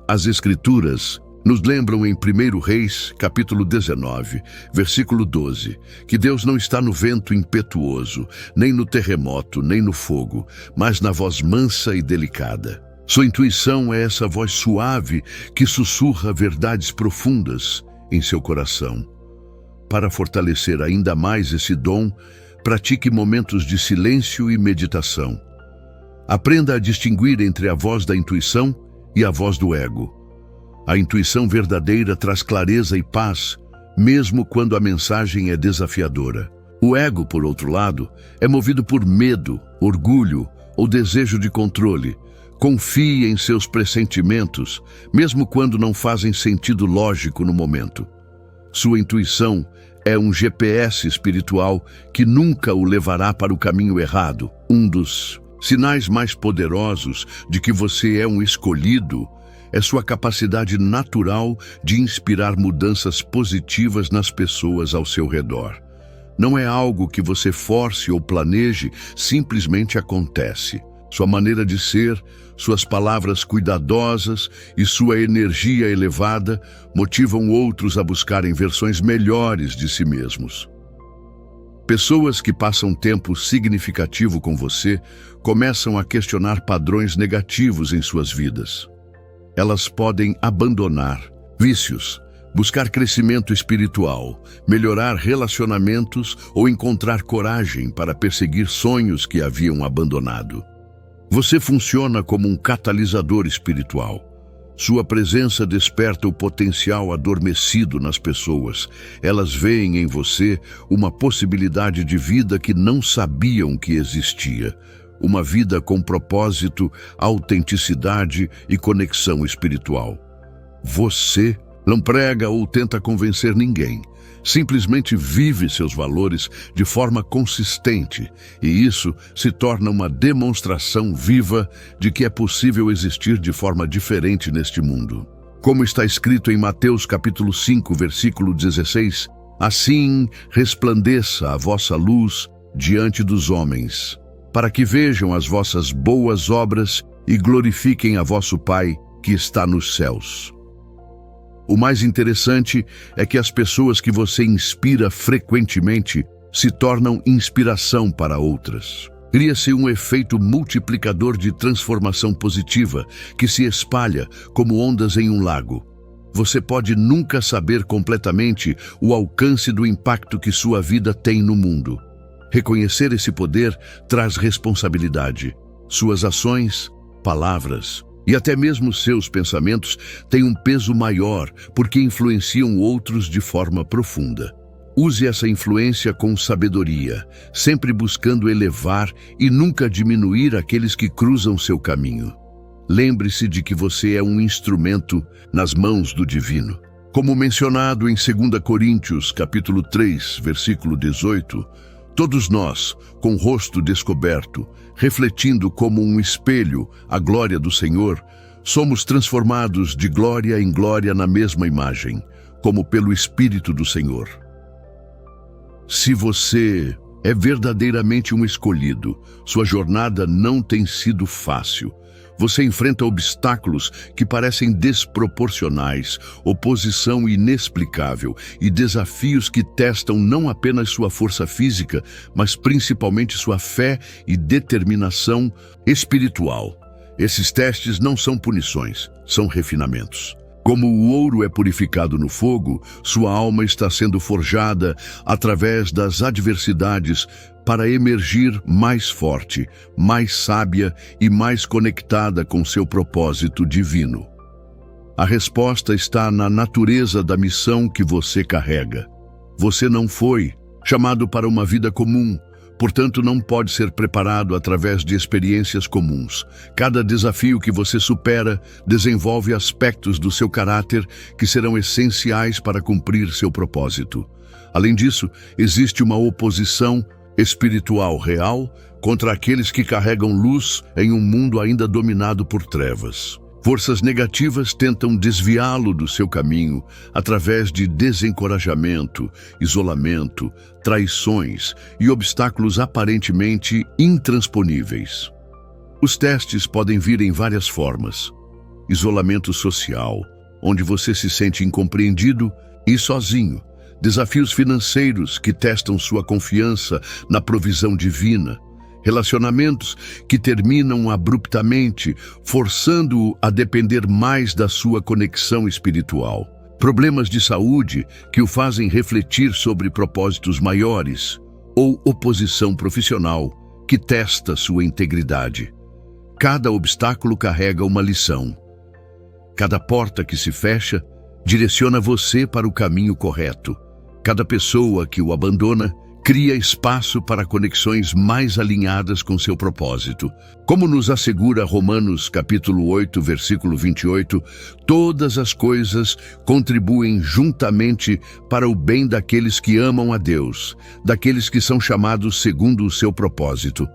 As Escrituras nos lembram em 1 Reis, capítulo 19, versículo 12, que Deus não está no vento impetuoso, nem no terremoto, nem no fogo, mas na voz mansa e delicada. Sua intuição é essa voz suave que sussurra verdades profundas em seu coração. Para fortalecer ainda mais esse dom, pratique momentos de silêncio e meditação. Aprenda a distinguir entre a voz da intuição e a voz do ego. A intuição verdadeira traz clareza e paz, mesmo quando a mensagem é desafiadora. O ego, por outro lado, é movido por medo, orgulho ou desejo de controle. Confie em seus pressentimentos, mesmo quando não fazem sentido lógico no momento. Sua intuição é um GPS espiritual que nunca o levará para o caminho errado. Um dos sinais mais poderosos de que você é um escolhido é sua capacidade natural de inspirar mudanças positivas nas pessoas ao seu redor. Não é algo que você force ou planeje, simplesmente acontece. Sua maneira de ser, suas palavras cuidadosas e sua energia elevada motivam outros a buscarem versões melhores de si mesmos. Pessoas que passam tempo significativo com você começam a questionar padrões negativos em suas vidas. Elas podem abandonar vícios, buscar crescimento espiritual, melhorar relacionamentos ou encontrar coragem para perseguir sonhos que haviam abandonado. Você funciona como um catalisador espiritual. Sua presença desperta o potencial adormecido nas pessoas. Elas veem em você uma possibilidade de vida que não sabiam que existia. Uma vida com propósito, autenticidade e conexão espiritual. Você não prega ou tenta convencer ninguém. Simplesmente vive seus valores de forma consistente, e isso se torna uma demonstração viva de que é possível existir de forma diferente neste mundo. Como está escrito em Mateus capítulo 5, versículo 16, assim resplandeça a vossa luz diante dos homens, para que vejam as vossas boas obras e glorifiquem a vosso Pai que está nos céus. O mais interessante é que as pessoas que você inspira frequentemente se tornam inspiração para outras. Cria-se um efeito multiplicador de transformação positiva que se espalha como ondas em um lago. Você pode nunca saber completamente o alcance do impacto que sua vida tem no mundo. Reconhecer esse poder traz responsabilidade. Suas ações, palavras e até mesmo seus pensamentos têm um peso maior porque influenciam outros de forma profunda. Use essa influência com sabedoria, sempre buscando elevar e nunca diminuir aqueles que cruzam seu caminho. Lembre-se de que você é um instrumento nas mãos do divino. Como mencionado em 2 Coríntios, capítulo 3, versículo 18, todos nós, com o rosto descoberto, refletindo como um espelho a glória do Senhor, somos transformados de glória em glória na mesma imagem, como pelo Espírito do Senhor. Se você é verdadeiramente um escolhido, sua jornada não tem sido fácil. Você enfrenta obstáculos que parecem desproporcionais, oposição inexplicável e desafios que testam não apenas sua força física, mas principalmente sua fé e determinação espiritual. Esses testes não são punições, são refinamentos. Como o ouro é purificado no fogo, sua alma está sendo forjada através das adversidades para emergir mais forte, mais sábia e mais conectada com seu propósito divino. A resposta está na natureza da missão que você carrega. Você não foi chamado para uma vida comum, portanto não pode ser preparado através de experiências comuns. Cada desafio que você supera desenvolve aspectos do seu caráter que serão essenciais para cumprir seu propósito. Além disso, existe uma oposição espiritual real contra aqueles que carregam luz em um mundo ainda dominado por trevas. Forças negativas tentam desviá-lo do seu caminho através de desencorajamento, isolamento, traições e obstáculos aparentemente intransponíveis. Os testes podem vir em várias formas. Isolamento social, onde você se sente incompreendido e sozinho. Desafios financeiros que testam sua confiança na provisão divina. Relacionamentos que terminam abruptamente, forçando-o a depender mais da sua conexão espiritual. Problemas de saúde que o fazem refletir sobre propósitos maiores. Ou oposição profissional que testa sua integridade. Cada obstáculo carrega uma lição. Cada porta que se fecha direciona você para o caminho correto. Cada pessoa que o abandona cria espaço para conexões mais alinhadas com seu propósito. Como nos assegura Romanos capítulo 8, versículo 28, todas as coisas contribuem juntamente para o bem daqueles que amam a Deus, daqueles que são chamados segundo o seu propósito.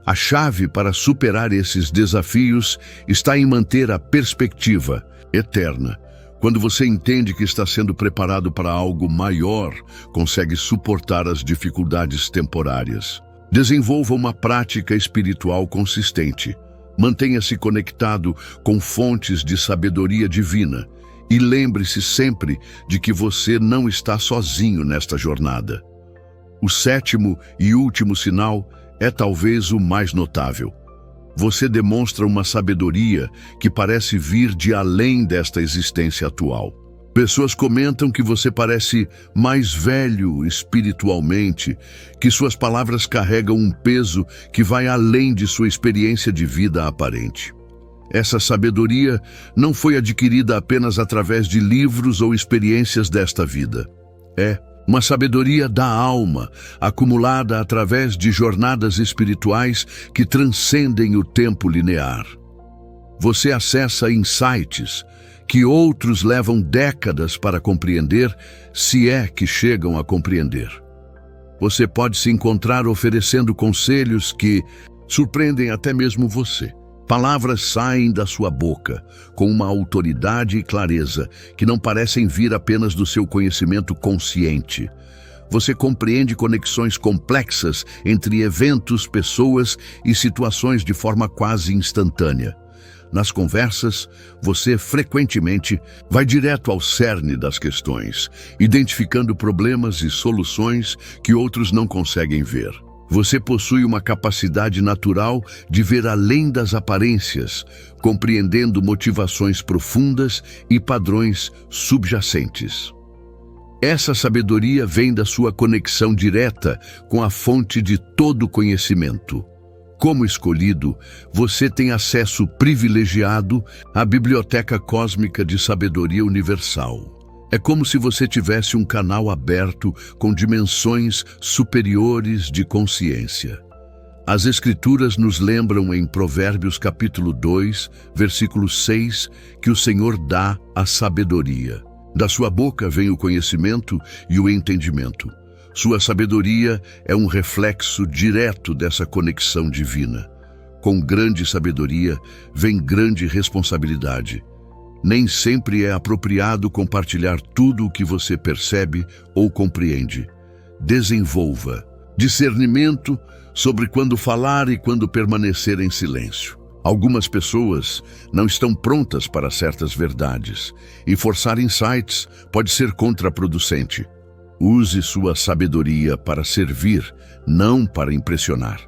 A chave para superar esses desafios está em manter a perspectiva eterna. Quando você entende que está sendo preparado para algo maior, consegue suportar as dificuldades temporárias. Desenvolva uma prática espiritual consistente. Mantenha-se conectado com fontes de sabedoria divina e lembre-se sempre de que você não está sozinho nesta jornada. O sétimo e último sinal é talvez o mais notável. Você demonstra uma sabedoria que parece vir de além desta existência atual. Pessoas comentam que você parece mais velho espiritualmente, que suas palavras carregam um peso que vai além de sua experiência de vida aparente. Essa sabedoria não foi adquirida apenas através de livros ou experiências desta vida. É uma sabedoria da alma, acumulada através de jornadas espirituais que transcendem o tempo linear. Você acessa insights que outros levam décadas para compreender, se é que chegam a compreender. Você pode se encontrar oferecendo conselhos que surpreendem até mesmo você. Palavras saem da sua boca com uma autoridade e clareza que não parecem vir apenas do seu conhecimento consciente. Você compreende conexões complexas entre eventos, pessoas e situações de forma quase instantânea. Nas conversas, você frequentemente vai direto ao cerne das questões, identificando problemas e soluções que outros não conseguem ver. Você possui uma capacidade natural de ver além das aparências, compreendendo motivações profundas e padrões subjacentes. Essa sabedoria vem da sua conexão direta com a fonte de todo conhecimento. Como escolhido, você tem acesso privilegiado à biblioteca cósmica de sabedoria universal. É como se você tivesse um canal aberto com dimensões superiores de consciência. As Escrituras nos lembram em Provérbios capítulo 2, versículo 6, que o Senhor dá a sabedoria. Da sua boca vem o conhecimento e o entendimento. Sua sabedoria é um reflexo direto dessa conexão divina. Com grande sabedoria vem grande responsabilidade. Nem sempre é apropriado compartilhar tudo o que você percebe ou compreende. desenvolva. Discernimento sobre quando falar e quando permanecer em silêncio. Algumas pessoas não estão prontas para certas verdades e forçar insights pode ser contraproducente. Use sua sabedoria para servir, não para impressionar.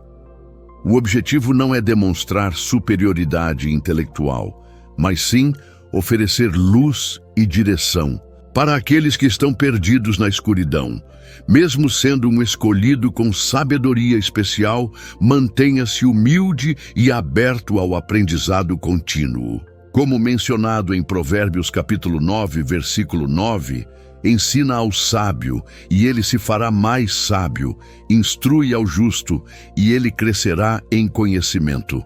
O objetivo não é demonstrar superioridade intelectual, mas sim oferecer luz e direção para aqueles que estão perdidos na escuridão. Mesmo sendo um escolhido com sabedoria especial, mantenha-se humilde e aberto ao aprendizado contínuo. Como mencionado em Provérbios capítulo 9, versículo 9, ensina ao sábio, e ele se fará mais sábio, instrui ao justo, e ele crescerá em conhecimento.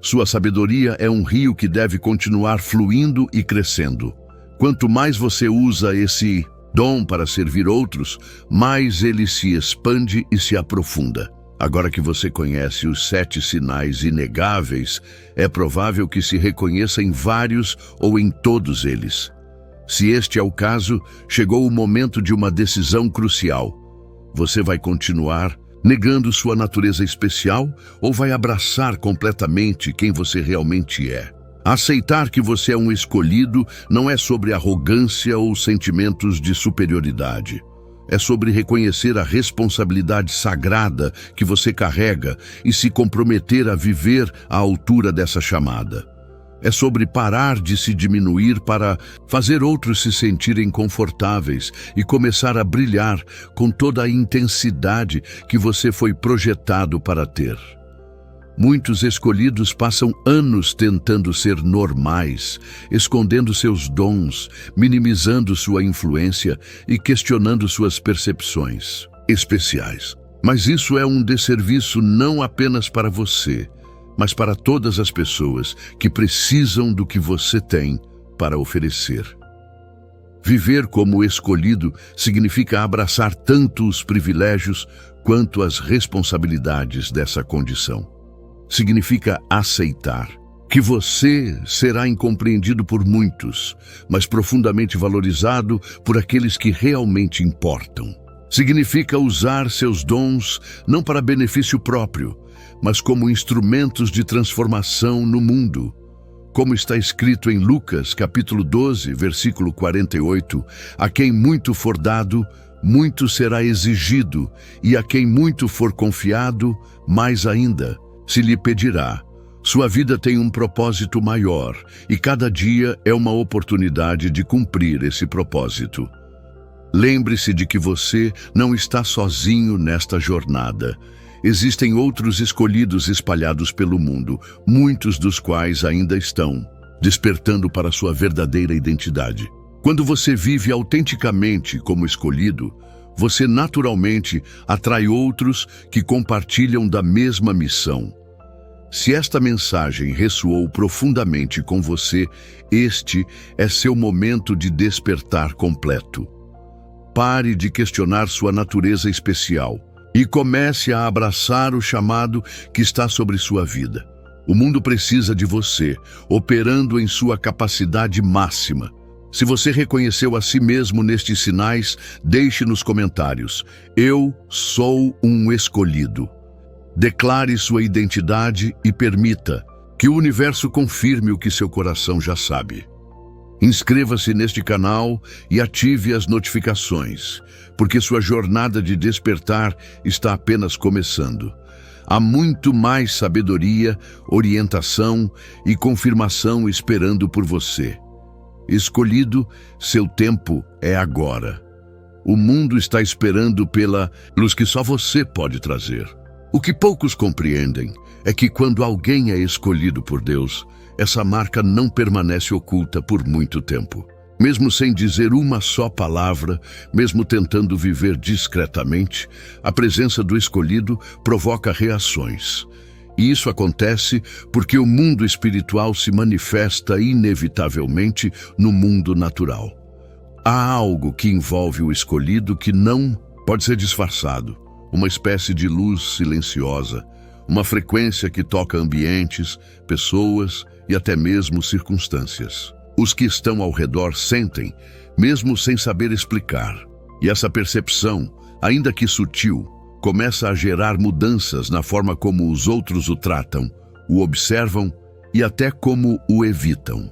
Sua sabedoria é um rio que deve continuar fluindo e crescendo. Quanto mais você usa esse dom para servir outros, mais ele se expande e se aprofunda. Agora que você conhece os 7 sinais inegáveis, é provável que se reconheça em vários ou em todos eles. Se este é o caso, chegou o momento de uma decisão crucial. Você vai continuar negando sua natureza especial ou vai abraçar completamente quem você realmente é? Aceitar que você é um escolhido não é sobre arrogância ou sentimentos de superioridade. É sobre reconhecer a responsabilidade sagrada que você carrega e se comprometer a viver à altura dessa chamada. É sobre parar de se diminuir para fazer outros se sentirem confortáveis e começar a brilhar com toda a intensidade que você foi projetado para ter. Muitos escolhidos passam anos tentando ser normais, escondendo seus dons, minimizando sua influência e questionando suas percepções especiais. Mas isso é um desserviço não apenas para você, mas para todas as pessoas que precisam do que você tem para oferecer. Viver como escolhido significa abraçar tanto os privilégios quanto as responsabilidades dessa condição. Significa aceitar que você será incompreendido por muitos, mas profundamente valorizado por aqueles que realmente importam. Significa usar seus dons não para benefício próprio, mas como instrumentos de transformação no mundo. Como está escrito em Lucas, capítulo 12, versículo 48, a quem muito for dado, muito será exigido, e a quem muito for confiado, mais ainda se lhe pedirá. Sua vida tem um propósito maior, e cada dia é uma oportunidade de cumprir esse propósito. Lembre-se de que você não está sozinho nesta jornada. Existem outros escolhidos espalhados pelo mundo, muitos dos quais ainda estão despertando para sua verdadeira identidade. Quando você vive autenticamente como escolhido, você naturalmente atrai outros que compartilham da mesma missão. Se esta mensagem ressoou profundamente com você, este é seu momento de despertar completo. Pare de questionar sua natureza especial e comece a abraçar o chamado que está sobre sua vida. O mundo precisa de você, operando em sua capacidade máxima. Se você reconheceu a si mesmo nestes sinais, deixe nos comentários: eu sou um escolhido. Declare sua identidade e permita que o universo confirme o que seu coração já sabe. Inscreva-se neste canal e ative as notificações, porque sua jornada de despertar está apenas começando. Há muito mais sabedoria, orientação e confirmação esperando por você. Escolhido, seu tempo é agora. O mundo está esperando pela luz que só você pode trazer. O que poucos compreendem é que quando alguém é escolhido por Deus, essa marca não permanece oculta por muito tempo. Mesmo sem dizer uma só palavra, mesmo tentando viver discretamente, a presença do escolhido provoca reações. E isso acontece porque o mundo espiritual se manifesta inevitavelmente no mundo natural. Há algo que envolve o escolhido que não pode ser disfarçado. Uma espécie de luz silenciosa, uma frequência que toca ambientes, pessoas e até mesmo circunstâncias. Os que estão ao redor sentem, mesmo sem saber explicar. E essa percepção ainda que sutil, começa a gerar mudanças na forma como os outros o tratam, o observam e até como o evitam.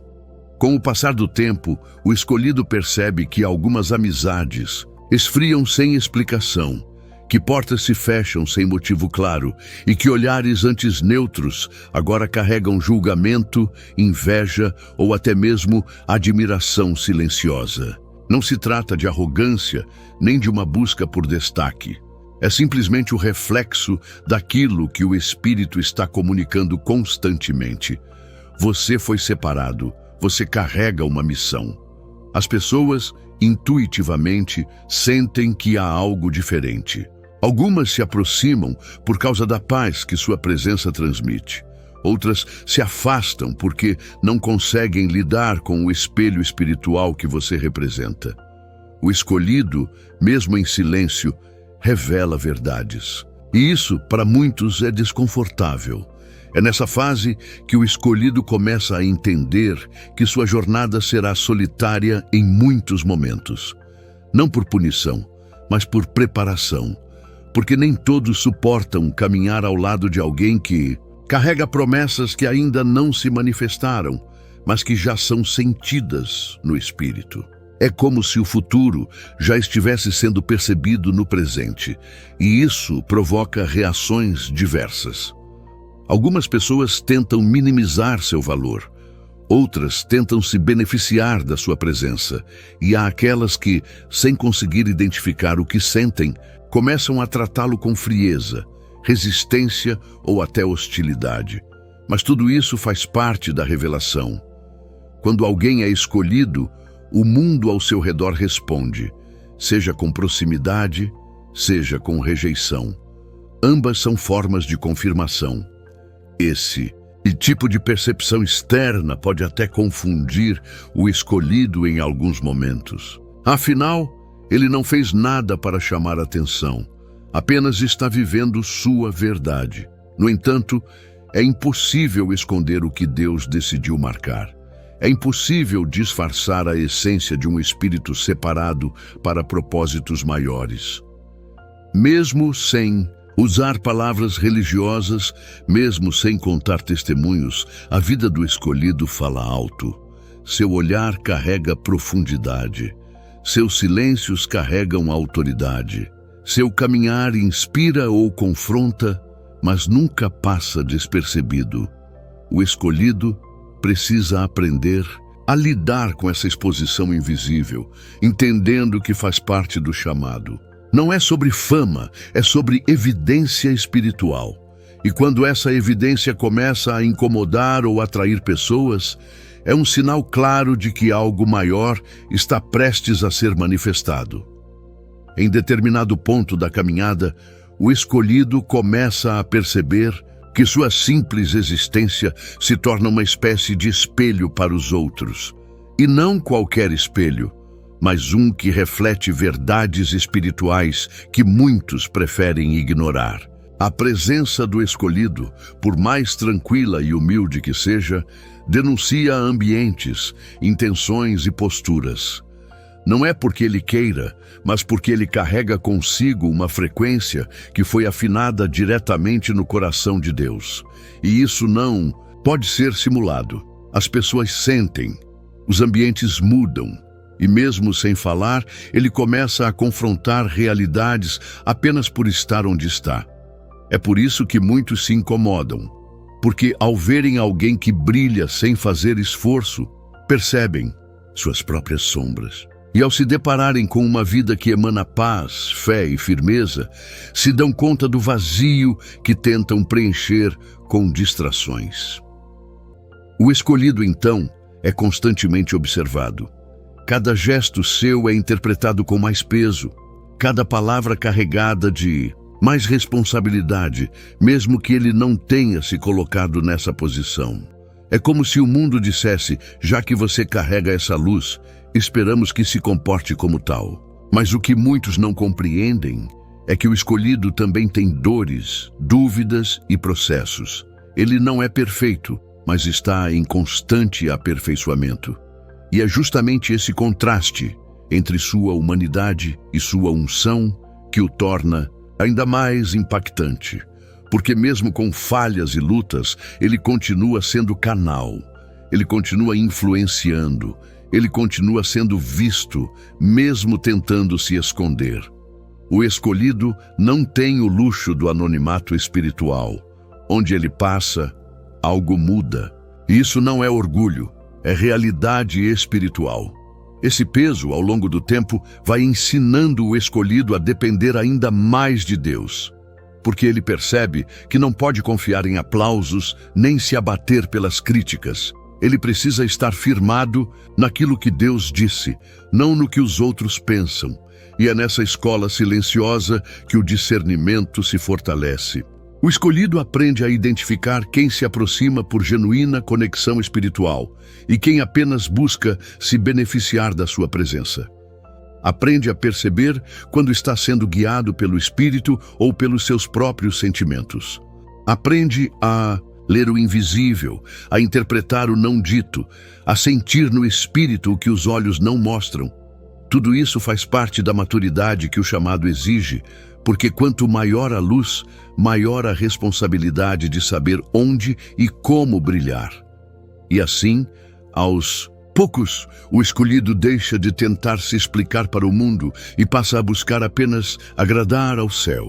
Com o passar do tempo, o escolhido percebe que algumas amizades esfriam sem explicação, que portas se fecham sem motivo claro e que olhares antes neutros agora carregam julgamento, inveja ou até mesmo admiração silenciosa. Não se trata de arrogância nem de uma busca por destaque. É simplesmente o reflexo daquilo que o Espírito está comunicando constantemente. Você foi separado, você carrega uma missão. As pessoas, intuitivamente, sentem que há algo diferente. Algumas se aproximam por causa da paz que sua presença transmite. Outras se afastam porque não conseguem lidar com o espelho espiritual que você representa. O escolhido, mesmo em silêncio, revela verdades. E isso, para muitos, é desconfortável. É nessa fase que o escolhido começa a entender que sua jornada será solitária em muitos momentos. Não por punição, mas por preparação. Porque nem todos suportam caminhar ao lado de alguém que carrega promessas que ainda não se manifestaram, mas que já são sentidas no espírito. É como se o futuro já estivesse sendo percebido no presente, e isso provoca reações diversas. Algumas pessoas tentam minimizar seu valor, outras tentam se beneficiar da sua presença, e há aquelas que, sem conseguir identificar o que sentem, começam a tratá-lo com frieza, resistência ou até hostilidade. Mas tudo isso faz parte da revelação. Quando alguém é escolhido, o mundo ao seu redor responde, seja com proximidade, seja com rejeição. Ambas são formas de confirmação. Esse tipo de percepção externa pode até confundir o escolhido em alguns momentos. Afinal, ele não fez nada para chamar atenção, apenas está vivendo sua verdade. No entanto, é impossível esconder o que Deus decidiu marcar. É impossível disfarçar a essência de um espírito separado para propósitos maiores. Mesmo sem usar palavras religiosas, mesmo sem contar testemunhos, a vida do escolhido fala alto. Seu olhar carrega profundidade. Seus silêncios carregam autoridade. Seu caminhar inspira ou confronta, mas nunca passa despercebido. O escolhido precisa aprender a lidar com essa exposição invisível, entendendo que faz parte do chamado. Não é sobre fama, é sobre evidência espiritual. E quando essa evidência começa a incomodar ou atrair pessoas, é um sinal claro de que algo maior está prestes a ser manifestado. Em determinado ponto da caminhada, o escolhido começa a perceber que sua simples existência se torna uma espécie de espelho para os outros. E não qualquer espelho, mas um que reflete verdades espirituais que muitos preferem ignorar. A presença do escolhido, por mais tranquila e humilde que seja, denuncia ambientes, intenções e posturas. Não é porque ele queira, mas porque ele carrega consigo uma frequência que foi afinada diretamente no coração de Deus. E isso não pode ser simulado. As pessoas sentem, os ambientes mudam, e mesmo sem falar, ele começa a confrontar realidades apenas por estar onde está. É por isso que muitos se incomodam, porque ao verem alguém que brilha sem fazer esforço, percebem suas próprias sombras. E ao se depararem com uma vida que emana paz, fé e firmeza, se dão conta do vazio que tentam preencher com distrações. O escolhido, então, é constantemente observado. Cada gesto seu é interpretado com mais peso, cada palavra carregada de mais responsabilidade, mesmo que ele não tenha se colocado nessa posição. É como se o mundo dissesse, já que você carrega essa luz, esperamos que se comporte como tal. Mas o que muitos não compreendem é que o escolhido também tem dores, dúvidas e processos. Ele não é perfeito, mas está em constante aperfeiçoamento. E é justamente esse contraste entre sua humanidade e sua unção que o torna ainda mais impactante, porque mesmo com falhas e lutas, ele continua sendo canal, ele continua influenciando, ele continua sendo visto, mesmo tentando se esconder. O escolhido não tem o luxo do anonimato espiritual. Onde ele passa, algo muda. E isso não é orgulho, é realidade espiritual. Esse peso, ao longo do tempo, vai ensinando o escolhido a depender ainda mais de Deus, porque ele percebe que não pode confiar em aplausos nem se abater pelas críticas. Ele precisa estar firmado naquilo que Deus disse, não no que os outros pensam. E é nessa escola silenciosa que o discernimento se fortalece. O escolhido aprende a identificar quem se aproxima por genuína conexão espiritual e quem apenas busca se beneficiar da sua presença. Aprende a perceber quando está sendo guiado pelo Espírito ou pelos seus próprios sentimentos. Aprende a ler o invisível, a interpretar o não dito, a sentir no Espírito o que os olhos não mostram. Tudo isso faz parte da maturidade que o chamado exige, porque quanto maior a luz, maior a responsabilidade de saber onde e como brilhar. E assim, aos poucos, o escolhido deixa de tentar se explicar para o mundo e passa a buscar apenas agradar ao céu.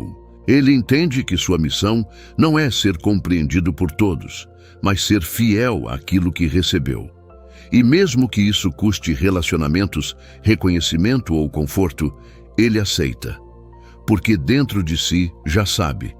Ele entende que sua missão não é ser compreendido por todos, mas ser fiel àquilo que recebeu. E mesmo que isso custe relacionamentos, reconhecimento ou conforto, ele aceita. Porque dentro de si já sabe.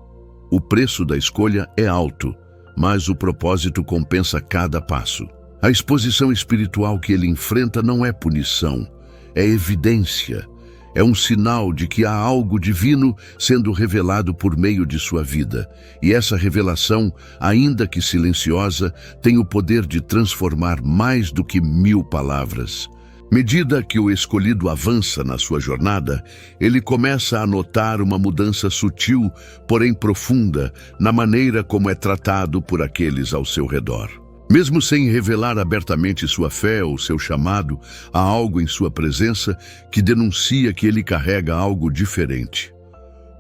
O preço da escolha é alto, mas o propósito compensa cada passo. A exposição espiritual que ele enfrenta não é punição, é evidência. É um sinal de que há algo divino sendo revelado por meio de sua vida. E essa revelação, ainda que silenciosa, tem o poder de transformar mais do que 1000 palavras. Medida que o escolhido avança na sua jornada, ele começa a notar uma mudança sutil, porém profunda, na maneira como é tratado por aqueles ao seu redor. Mesmo sem revelar abertamente sua fé ou seu chamado, há algo em sua presença que denuncia que ele carrega algo diferente.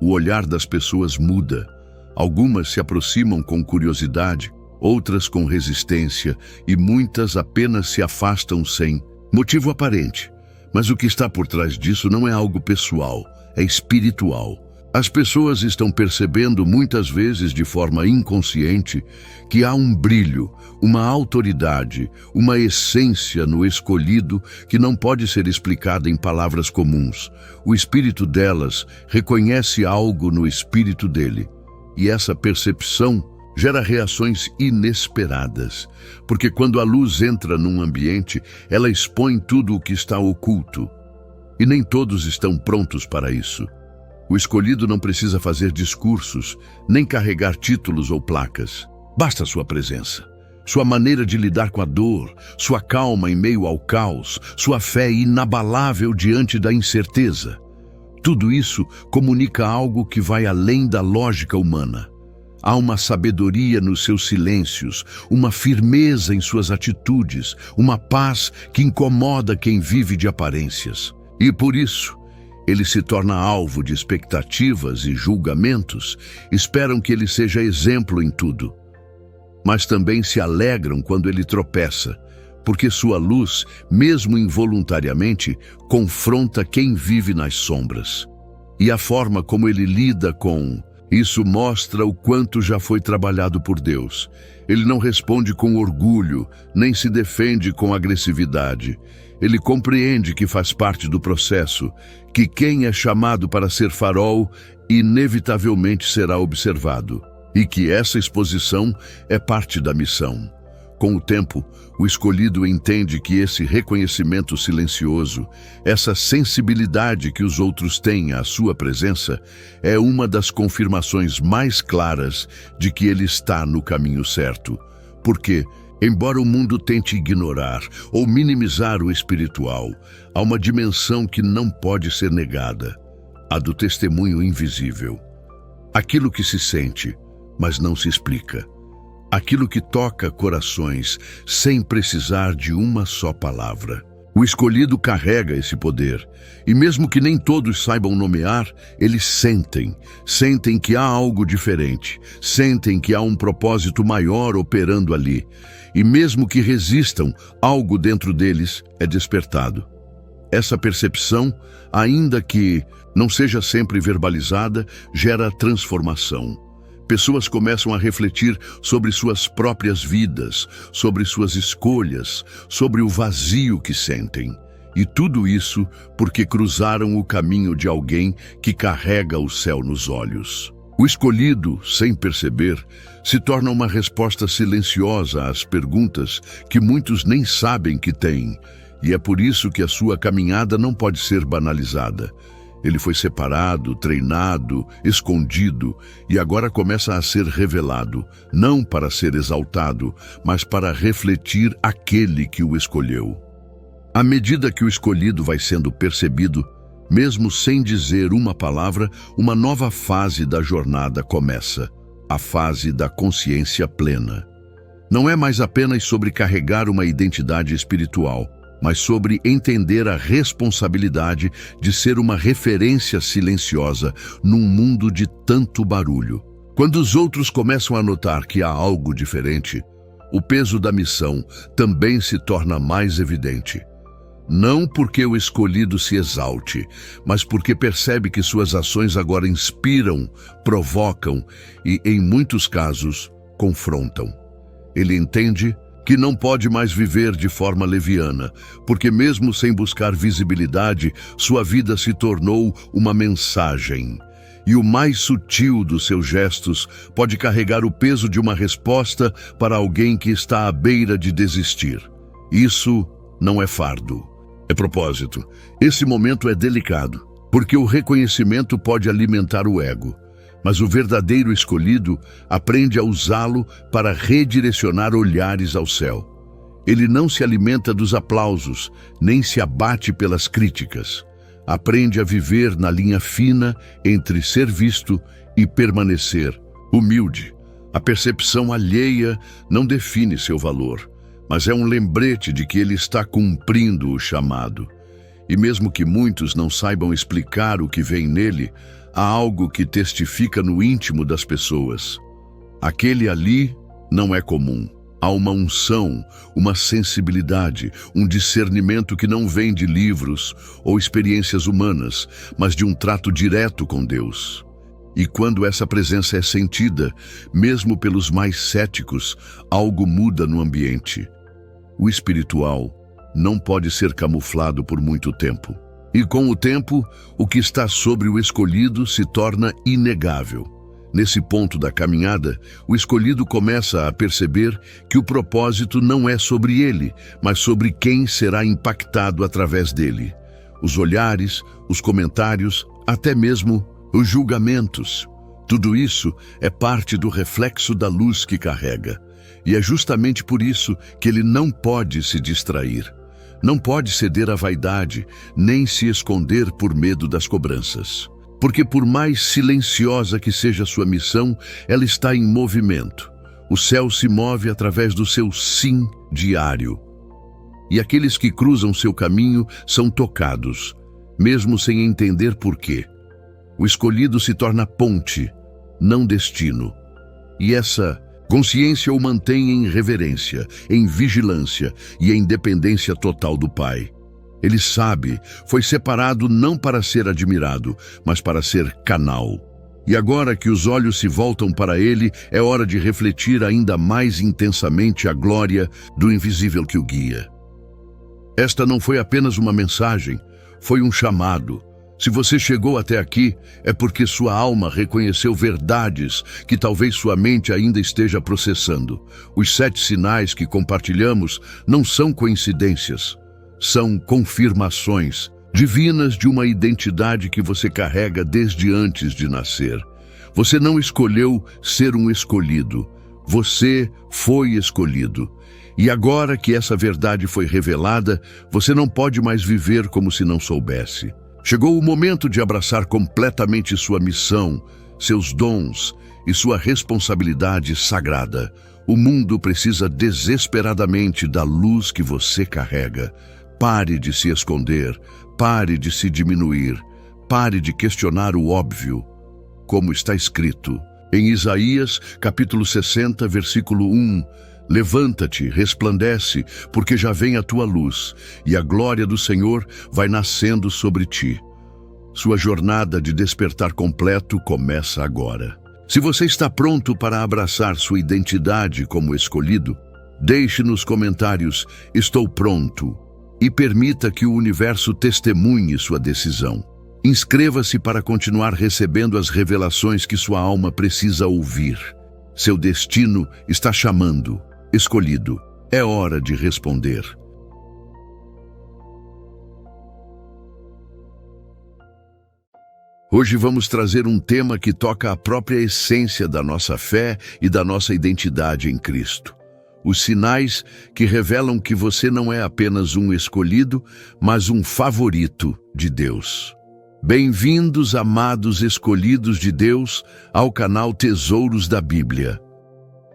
O olhar das pessoas muda. Algumas se aproximam com curiosidade, outras com resistência e muitas apenas se afastam sem motivo aparente. Mas o que está por trás disso não é algo pessoal, é espiritual. As pessoas estão percebendo muitas vezes de forma inconsciente que há um brilho, uma autoridade, uma essência no escolhido que não pode ser explicada em palavras comuns. O espírito delas reconhece algo no espírito dele. E essa percepção gera reações inesperadas, porque quando a luz entra num ambiente, ela expõe tudo o que está oculto. E nem todos estão prontos para isso. O escolhido não precisa fazer discursos, nem carregar títulos ou placas. Basta sua presença, sua maneira de lidar com a dor, sua calma em meio ao caos, sua fé inabalável diante da incerteza. Tudo isso comunica algo que vai além da lógica humana. Há uma sabedoria nos seus silêncios, uma firmeza em suas atitudes, uma paz que incomoda quem vive de aparências. E por isso, ele se torna alvo de expectativas e julgamentos, esperam que ele seja exemplo em tudo. Mas também se alegram quando ele tropeça, porque sua luz, mesmo involuntariamente, confronta quem vive nas sombras. E a forma como ele lida com isso mostra o quanto já foi trabalhado por Deus. Ele não responde com orgulho, nem se defende com agressividade. Ele compreende que faz parte do processo, que quem é chamado para ser farol inevitavelmente será observado, e que essa exposição é parte da missão. Com o tempo, o escolhido entende que esse reconhecimento silencioso, essa sensibilidade que os outros têm à sua presença, é uma das confirmações mais claras de que ele está no caminho certo. Porque, embora o mundo tente ignorar ou minimizar o espiritual, há uma dimensão que não pode ser negada, a do testemunho invisível. Aquilo que se sente, mas não se explica. Aquilo que toca corações sem precisar de uma só palavra. O escolhido carrega esse poder, e mesmo que nem todos saibam nomear, eles sentem que há algo diferente, sentem que há um propósito maior operando ali, e mesmo que resistam, algo dentro deles é despertado. Essa percepção, ainda que não seja sempre verbalizada, gera transformação. Pessoas começam a refletir sobre suas próprias vidas, sobre suas escolhas, sobre o vazio que sentem. E tudo isso porque cruzaram o caminho de alguém que carrega o céu nos olhos. O escolhido, sem perceber, se torna uma resposta silenciosa às perguntas que muitos nem sabem que têm. E é por isso que a sua caminhada não pode ser banalizada. Ele foi separado, treinado, escondido e agora começa a ser revelado, não para ser exaltado, mas para refletir aquele que o escolheu. À medida que o escolhido vai sendo percebido, mesmo sem dizer uma palavra, uma nova fase da jornada começa, a fase da consciência plena. Não é mais apenas sobre carregar uma identidade espiritual, mas sobre entender a responsabilidade de ser uma referência silenciosa num mundo de tanto barulho. Quando os outros começam a notar que há algo diferente, o peso da missão também se torna mais evidente. Não porque o escolhido se exalte, mas porque percebe que suas ações agora inspiram, provocam e, em muitos casos, confrontam. Ele entende que não pode mais viver de forma leviana, porque mesmo sem buscar visibilidade, sua vida se tornou uma mensagem. E o mais sutil dos seus gestos pode carregar o peso de uma resposta para alguém que está à beira de desistir. Isso não é fardo, é propósito. Esse momento é delicado, porque o reconhecimento pode alimentar o ego. Mas o verdadeiro escolhido aprende a usá-lo para redirecionar olhares ao céu. Ele não se alimenta dos aplausos, nem se abate pelas críticas. Aprende a viver na linha fina entre ser visto e permanecer humilde. A percepção alheia não define seu valor, mas é um lembrete de que ele está cumprindo o chamado. E mesmo que muitos não saibam explicar o que vem nele, há algo que testifica no íntimo das pessoas. Aquele ali não é comum. Há uma unção, uma sensibilidade, um discernimento que não vem de livros ou experiências humanas, mas de um trato direto com Deus. E quando essa presença é sentida, mesmo pelos mais céticos, algo muda no ambiente. O espiritual não pode ser camuflado por muito tempo. E com o tempo, o que está sobre o escolhido se torna inegável. Nesse ponto da caminhada, o escolhido começa a perceber que o propósito não é sobre ele, mas sobre quem será impactado através dele. Os olhares, os comentários, até mesmo os julgamentos. Tudo isso é parte do reflexo da luz que carrega. E é justamente por isso que ele não pode se distrair. Não pode ceder à vaidade, nem se esconder por medo das cobranças. Porque por mais silenciosa que seja sua missão, ela está em movimento. O céu se move através do seu sim diário. E aqueles que cruzam seu caminho são tocados, mesmo sem entender por quê. O escolhido se torna ponte, não destino. E essa consciência o mantém em reverência, em vigilância e em dependência total do Pai. Ele sabe, foi separado não para ser admirado, mas para ser canal. E agora que os olhos se voltam para ele, é hora de refletir ainda mais intensamente a glória do invisível que o guia. Esta não foi apenas uma mensagem, foi um chamado. Se você chegou até aqui, é porque sua alma reconheceu verdades que talvez sua mente ainda esteja processando. Os 7 sinais que compartilhamos não são coincidências, são confirmações divinas de uma identidade que você carrega desde antes de nascer. Você não escolheu ser um escolhido, você foi escolhido. E agora que essa verdade foi revelada, você não pode mais viver como se não soubesse. Chegou o momento de abraçar completamente sua missão, seus dons e sua responsabilidade sagrada. O mundo precisa desesperadamente da luz que você carrega. Pare de se esconder, pare de se diminuir, pare de questionar o óbvio, como está escrito em Isaías, capítulo 60, versículo 1, levanta-te, resplandece, porque já vem a tua luz, e a glória do Senhor vai nascendo sobre ti. Sua jornada de despertar completo começa agora. Se você está pronto para abraçar sua identidade como escolhido, deixe nos comentários "Estou pronto" e permita que o universo testemunhe sua decisão. Inscreva-se para continuar recebendo as revelações que sua alma precisa ouvir. Seu destino está chamando. Escolhido. É hora de responder. Hoje vamos trazer um tema que toca a própria essência da nossa fé e da nossa identidade em Cristo. Os sinais que revelam que você não é apenas um escolhido, mas um favorito de Deus. Bem-vindos, amados escolhidos de Deus, ao canal Tesouros da Bíblia.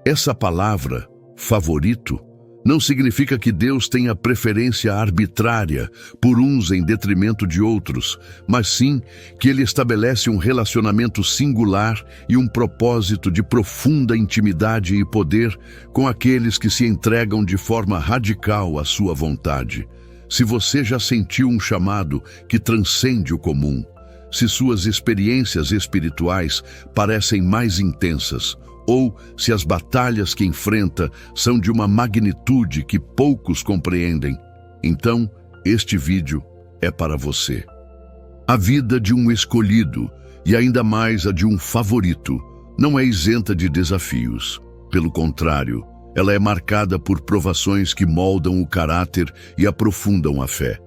Essa palavra, favorito, não significa que Deus tenha preferência arbitrária por uns em detrimento de outros, mas sim que Ele estabelece um relacionamento singular e um propósito de profunda intimidade e poder com aqueles que se entregam de forma radical à sua vontade. Se você já sentiu um chamado que transcende o comum, se suas experiências espirituais parecem mais intensas, ou se as batalhas que enfrenta são de uma magnitude que poucos compreendem, então este vídeo é para você. A vida de um escolhido, e ainda mais a de um favorito, não é isenta de desafios. Pelo contrário, ela é marcada por provações que moldam o caráter e aprofundam a fé.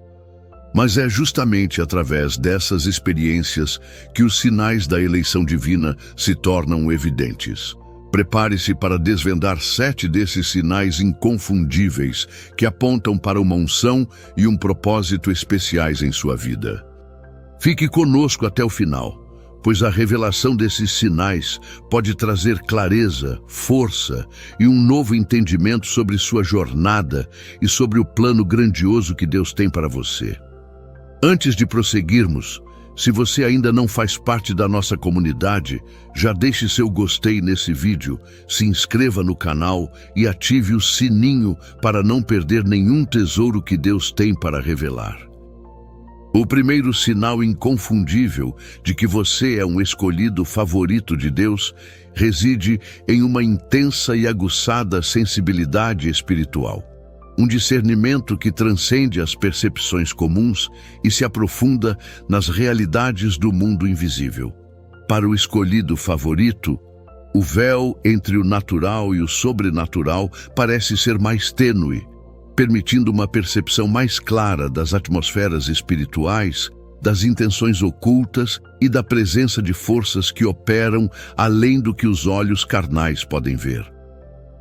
Mas é justamente através dessas experiências que os sinais da eleição divina se tornam evidentes. Prepare-se para desvendar 7 desses sinais inconfundíveis que apontam para uma unção e um propósito especiais em sua vida. Fique conosco até o final, pois a revelação desses sinais pode trazer clareza, força e um novo entendimento sobre sua jornada e sobre o plano grandioso que Deus tem para você. Antes de prosseguirmos, se você ainda não faz parte da nossa comunidade, já deixe seu gostei nesse vídeo, se inscreva no canal e ative o sininho para não perder nenhum tesouro que Deus tem para revelar. O primeiro sinal inconfundível de que você é um escolhido favorito de Deus reside em uma intensa e aguçada sensibilidade espiritual. Um discernimento que transcende as percepções comuns e se aprofunda nas realidades do mundo invisível. Para o escolhido favorito, o véu entre o natural e o sobrenatural parece ser mais tênue, permitindo uma percepção mais clara das atmosferas espirituais, das intenções ocultas e da presença de forças que operam além do que os olhos carnais podem ver.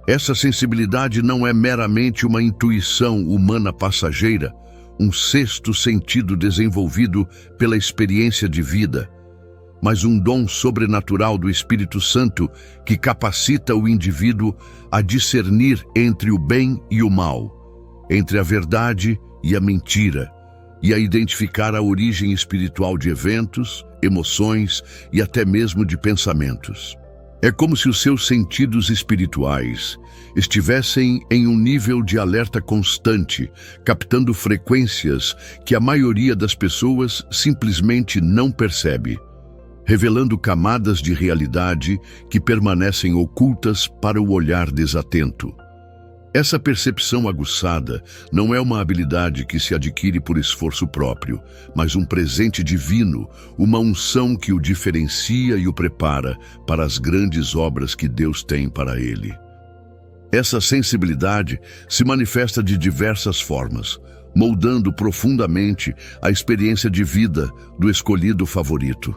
Essa sensibilidade não é meramente uma intuição humana passageira, um sexto sentido desenvolvido pela experiência de vida, mas um dom sobrenatural do Espírito Santo que capacita o indivíduo a discernir entre o bem e o mal, entre a verdade e a mentira, e a identificar a origem espiritual de eventos, emoções e até mesmo de pensamentos. É como se os seus sentidos espirituais estivessem em um nível de alerta constante, captando frequências que a maioria das pessoas simplesmente não percebe, revelando camadas de realidade que permanecem ocultas para o olhar desatento. Essa percepção aguçada não é uma habilidade que se adquire por esforço próprio, mas um presente divino, uma unção que o diferencia e o prepara para as grandes obras que Deus tem para ele. Essa sensibilidade se manifesta de diversas formas, moldando profundamente a experiência de vida do escolhido favorito.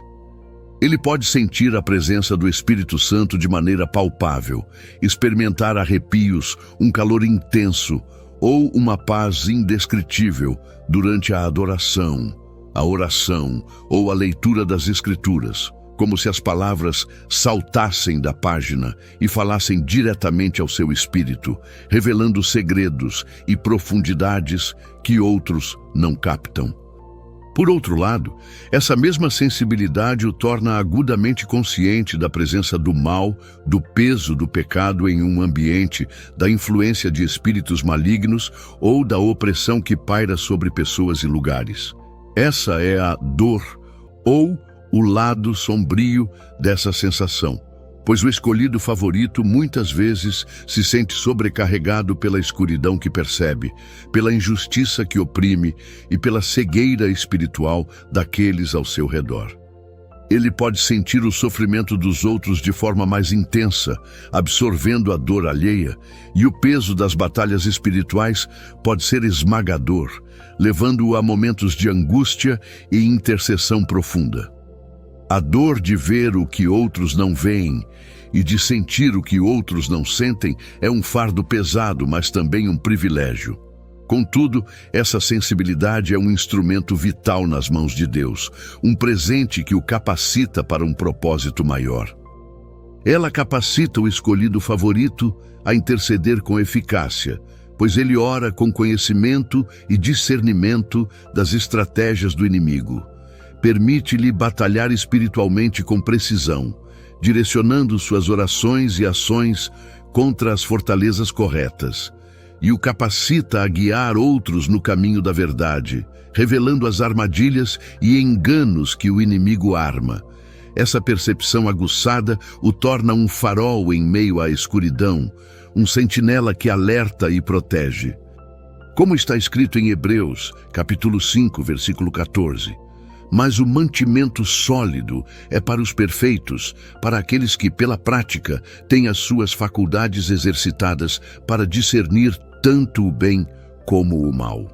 Ele pode sentir a presença do Espírito Santo de maneira palpável, experimentar arrepios, um calor intenso ou uma paz indescritível durante a adoração, a oração ou a leitura das Escrituras, como se as palavras saltassem da página e falassem diretamente ao seu espírito, revelando segredos e profundidades que outros não captam. Por outro lado, essa mesma sensibilidade o torna agudamente consciente da presença do mal, do peso do pecado em um ambiente, da influência de espíritos malignos ou da opressão que paira sobre pessoas e lugares. Essa é a dor ou o lado sombrio dessa sensação, pois o escolhido favorito muitas vezes se sente sobrecarregado pela escuridão que percebe, pela injustiça que oprime e pela cegueira espiritual daqueles ao seu redor. Ele pode sentir o sofrimento dos outros de forma mais intensa, absorvendo a dor alheia, e o peso das batalhas espirituais pode ser esmagador, levando-o a momentos de angústia e intercessão profunda. A dor de ver o que outros não veem e de sentir o que outros não sentem é um fardo pesado, mas também um privilégio. Contudo, essa sensibilidade é um instrumento vital nas mãos de Deus, um presente que o capacita para um propósito maior. Ela capacita o escolhido favorito a interceder com eficácia, pois ele ora com conhecimento e discernimento das estratégias do inimigo. Permite-lhe batalhar espiritualmente com precisão, direcionando suas orações e ações contra as fortalezas corretas, e o capacita a guiar outros no caminho da verdade, revelando as armadilhas e enganos que o inimigo arma. Essa percepção aguçada o torna um farol em meio à escuridão, um sentinela que alerta e protege. Como está escrito em Hebreus, capítulo 5, versículo 14, mas o mantimento sólido é para os perfeitos, para aqueles que, pela prática, têm as suas faculdades exercitadas para discernir tanto o bem como o mal.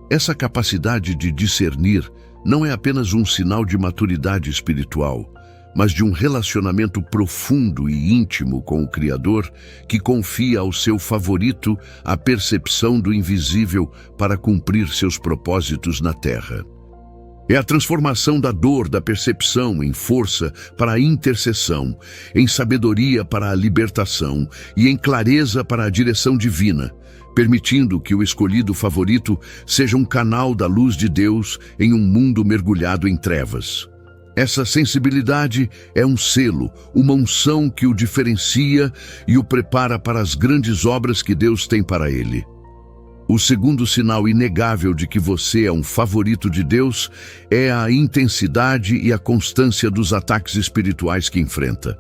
Essa capacidade de discernir não é apenas um sinal de maturidade espiritual, mas de um relacionamento profundo e íntimo com o Criador, que confia ao seu favorito a percepção do invisível para cumprir seus propósitos na terra. É a transformação da dor da percepção em força para a intercessão, em sabedoria para a libertação e em clareza para a direção divina, permitindo que o escolhido favorito seja um canal da luz de Deus em um mundo mergulhado em trevas. Essa sensibilidade é um selo, uma unção que o diferencia e o prepara para as grandes obras que Deus tem para ele. O segundo sinal inegável de que você é um favorito de Deus é a intensidade e a constância dos ataques espirituais que enfrenta.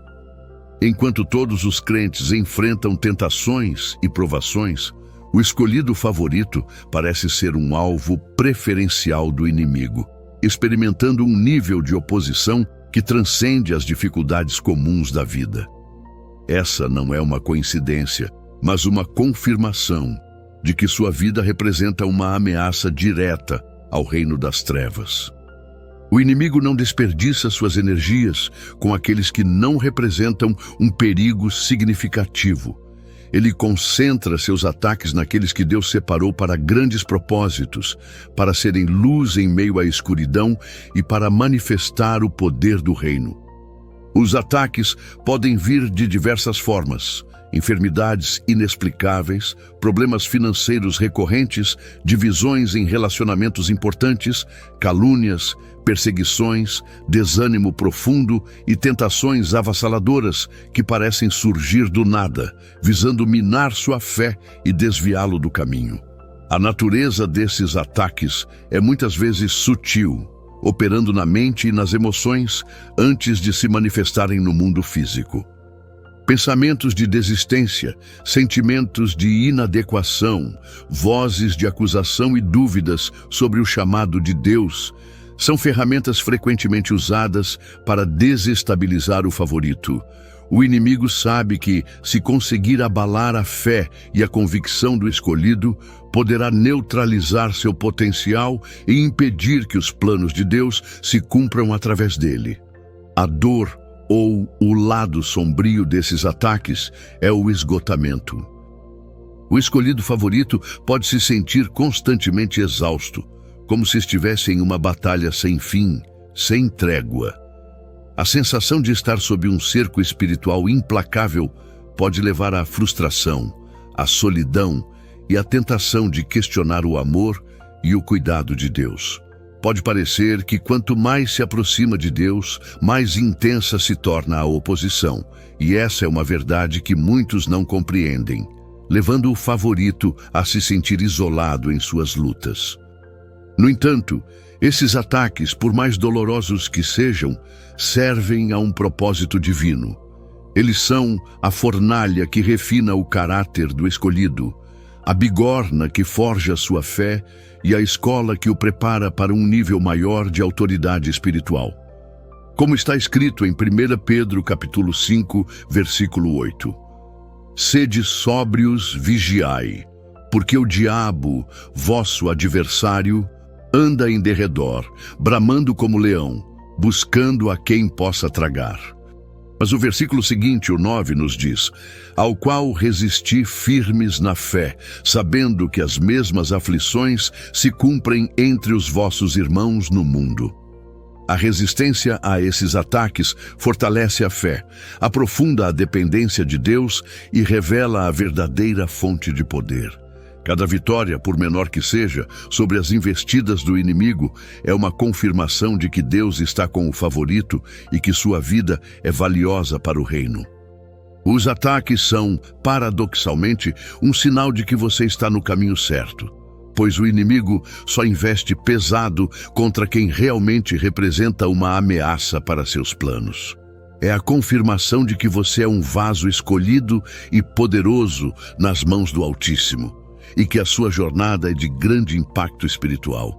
Enquanto todos os crentes enfrentam tentações e provações, o escolhido favorito parece ser um alvo preferencial do inimigo, experimentando um nível de oposição que transcende as dificuldades comuns da vida. Essa não é uma coincidência, mas uma confirmação de que sua vida representa uma ameaça direta ao reino das trevas. O inimigo não desperdiça suas energias com aqueles que não representam um perigo significativo. Ele concentra seus ataques naqueles que Deus separou para grandes propósitos, para serem luz em meio à escuridão e para manifestar o poder do reino. Os ataques podem vir de diversas formas: enfermidades inexplicáveis, problemas financeiros recorrentes, divisões em relacionamentos importantes, calúnias, perseguições, desânimo profundo e tentações avassaladoras que parecem surgir do nada, visando minar sua fé e desviá-lo do caminho. A natureza desses ataques é muitas vezes sutil, operando na mente e nas emoções antes de se manifestarem no mundo físico. Pensamentos de desistência, sentimentos de inadequação, vozes de acusação e dúvidas sobre o chamado de Deus são ferramentas frequentemente usadas para desestabilizar o favorito. O inimigo sabe que, se conseguir abalar a fé e a convicção do escolhido, poderá neutralizar seu potencial e impedir que os planos de Deus se cumpram através dele. A dor ou o lado sombrio desses ataques é o esgotamento. O escolhido favorito pode se sentir constantemente exausto, como se estivesse em uma batalha sem fim, sem trégua. A sensação de estar sob um cerco espiritual implacável pode levar à frustração, à solidão e à tentação de questionar o amor e o cuidado de Deus. Pode parecer que quanto mais se aproxima de Deus, mais intensa se torna a oposição, e essa é uma verdade que muitos não compreendem, levando o favorito a se sentir isolado em suas lutas. No entanto, esses ataques, por mais dolorosos que sejam, servem a um propósito divino. Eles são a fornalha que refina o caráter do escolhido, a bigorna que forja sua fé e a escola que o prepara para um nível maior de autoridade espiritual. Como está escrito em 1 Pedro capítulo 5, versículo 8. Sede sóbrios, vigiai, porque o diabo, vosso adversário, anda em derredor, bramando como leão, buscando a quem possa tragar. Mas o versículo seguinte, o 9, nos diz: ao qual resisti firmes na fé, sabendo que as mesmas aflições se cumprem entre os vossos irmãos no mundo. A resistência a esses ataques fortalece a fé, aprofunda a dependência de Deus e revela a verdadeira fonte de poder. Cada vitória, por menor que seja, sobre as investidas do inimigo é uma confirmação de que Deus está com o favorito e que sua vida é valiosa para o reino. Os ataques são, paradoxalmente, um sinal de que você está no caminho certo, pois o inimigo só investe pesado contra quem realmente representa uma ameaça para seus planos. É a confirmação de que você é um vaso escolhido e poderoso nas mãos do Altíssimo, e que a sua jornada é de grande impacto espiritual.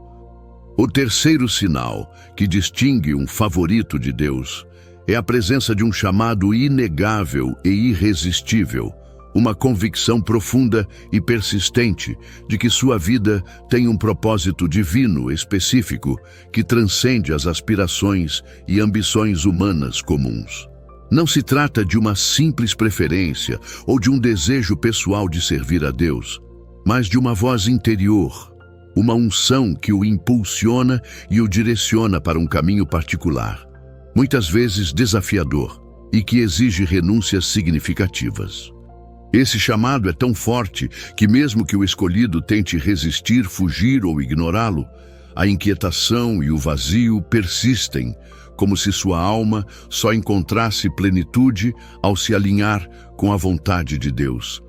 O terceiro sinal que distingue um favorito de Deus é a presença de um chamado inegável e irresistível, uma convicção profunda e persistente de que sua vida tem um propósito divino específico que transcende as aspirações e ambições humanas comuns. Não se trata de uma simples preferência ou de um desejo pessoal de servir a Deus, mas de uma voz interior, uma unção que o impulsiona e o direciona para um caminho particular, muitas vezes desafiador, e que exige renúncias significativas. Esse chamado é tão forte que mesmo que o escolhido tente resistir, fugir ou ignorá-lo, a inquietação e o vazio persistem, como se sua alma só encontrasse plenitude ao se alinhar com a vontade de Deus.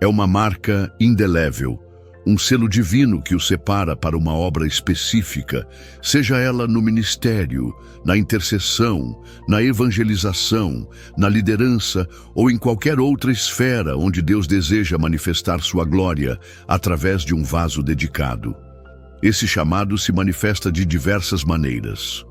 É uma marca indelével, um selo divino que o separa para uma obra específica, seja ela no ministério, na intercessão, na evangelização, na liderança ou em qualquer outra esfera onde Deus deseja manifestar sua glória através de um vaso dedicado. Esse chamado se manifesta de diversas maneiras.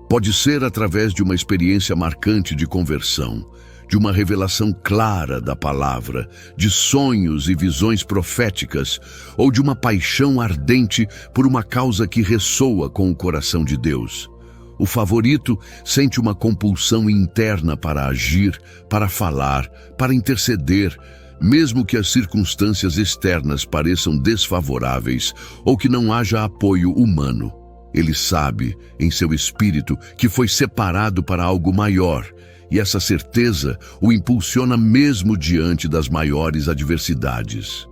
Pode ser através de uma experiência marcante de conversão, de uma revelação clara da palavra, de sonhos e visões proféticas, ou de uma paixão ardente por uma causa que ressoa com o coração de Deus. O favorito sente uma compulsão interna para agir, para falar, para interceder, mesmo que as circunstâncias externas pareçam desfavoráveis ou que não haja apoio humano. Ele sabe, em seu espírito, que foi separado para algo maior, e essa certeza o impulsiona mesmo diante das maiores adversidades.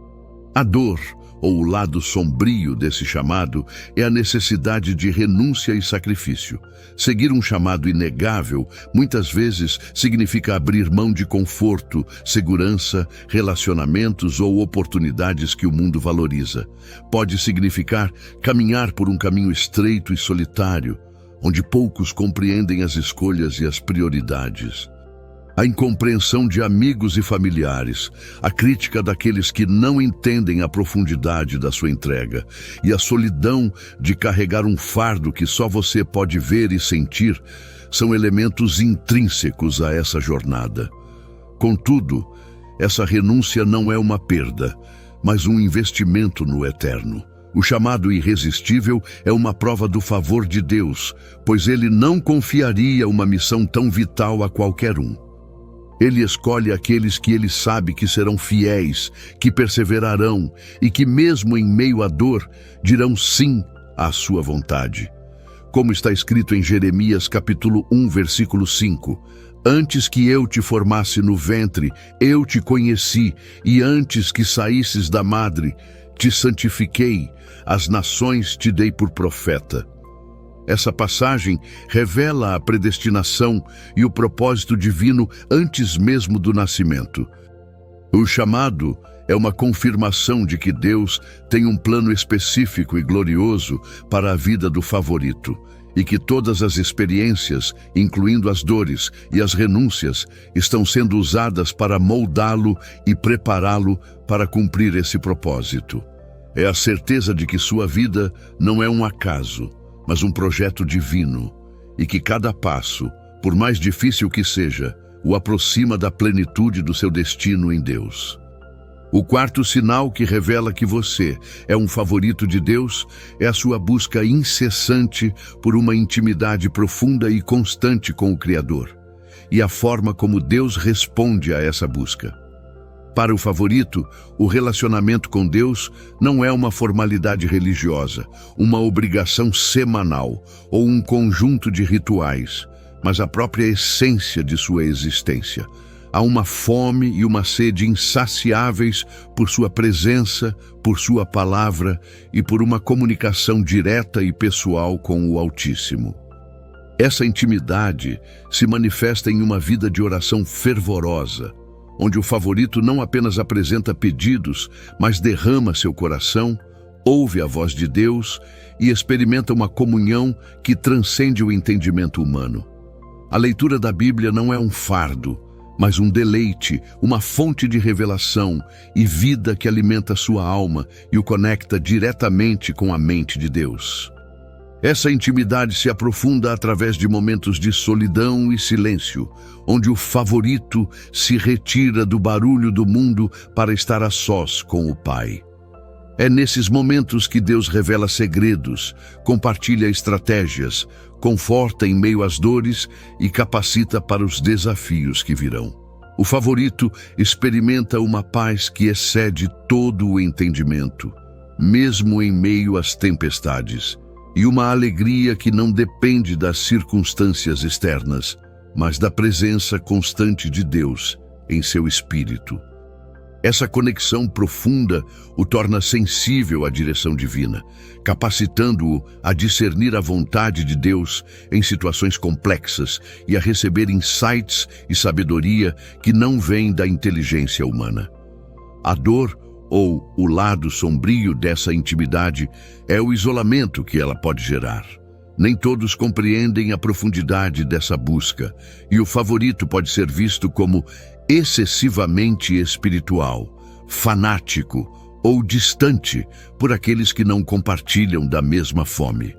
A dor, ou o lado sombrio desse chamado, é a necessidade de renúncia e sacrifício. Seguir um chamado inegável, muitas vezes, significa abrir mão de conforto, segurança, relacionamentos ou oportunidades que o mundo valoriza. Pode significar caminhar por um caminho estreito e solitário, onde poucos compreendem as escolhas e as prioridades. A incompreensão de amigos e familiares, a crítica daqueles que não entendem a profundidade da sua entrega e a solidão de carregar um fardo que só você pode ver e sentir são elementos intrínsecos a essa jornada. Contudo, essa renúncia não é uma perda, mas um investimento no eterno. O chamado irresistível é uma prova do favor de Deus, pois ele não confiaria uma missão tão vital a qualquer um. Ele escolhe aqueles que ele sabe que serão fiéis, que perseverarão e que, mesmo em meio à dor, dirão sim à sua vontade. como está escrito em Jeremias capítulo 1, versículo 5. Antes que eu te formasse no ventre, eu te conheci, e antes que saísses da madre, te santifiquei, as nações te dei por profeta. Essa passagem revela a predestinação e o propósito divino antes mesmo do nascimento. O chamado é uma confirmação de que Deus tem um plano específico e glorioso para a vida do favorito, e que todas as experiências, incluindo as dores e as renúncias, estão sendo usadas para moldá-lo e prepará-lo para cumprir esse propósito. É a certeza de que sua vida não é um acaso, mas um projeto divino, e que cada passo, por mais difícil que seja, o aproxima da plenitude do seu destino em Deus. O quarto sinal que revela que você é um favorito de Deus é a sua busca incessante por uma intimidade profunda e constante com o Criador, e a forma como Deus responde a essa busca. Para o favorito, o relacionamento com Deus não é uma formalidade religiosa, uma obrigação semanal ou um conjunto de rituais, mas a própria essência de sua existência. Há uma fome e uma sede insaciáveis por sua presença, por sua palavra e por uma comunicação direta e pessoal com o Altíssimo. Essa intimidade se manifesta em uma vida de oração fervorosa, onde o favorito não apenas apresenta pedidos, mas derrama seu coração, ouve a voz de Deus e experimenta uma comunhão que transcende o entendimento humano. A leitura da Bíblia não é um fardo, mas um deleite, uma fonte de revelação e vida que alimenta sua alma e o conecta diretamente com a mente de Deus. Essa intimidade se aprofunda através de momentos de solidão e silêncio, onde o favorito se retira do barulho do mundo para estar a sós com o Pai. É nesses momentos que Deus revela segredos, compartilha estratégias, conforta em meio às dores e capacita para os desafios que virão. O favorito experimenta uma paz que excede todo o entendimento, mesmo em meio às tempestades, e uma alegria que não depende das circunstâncias externas, mas da presença constante de Deus em seu espírito. Essa conexão profunda o torna sensível à direção divina, capacitando-o a discernir a vontade de Deus em situações complexas e a receber insights e sabedoria que não vêm da inteligência humana. A dor, ou o lado sombrio dessa intimidade, é o isolamento que ela pode gerar. Nem todos compreendem a profundidade dessa busca, e o favorito pode ser visto como excessivamente espiritual, fanático ou distante por aqueles que não compartilham da mesma fome.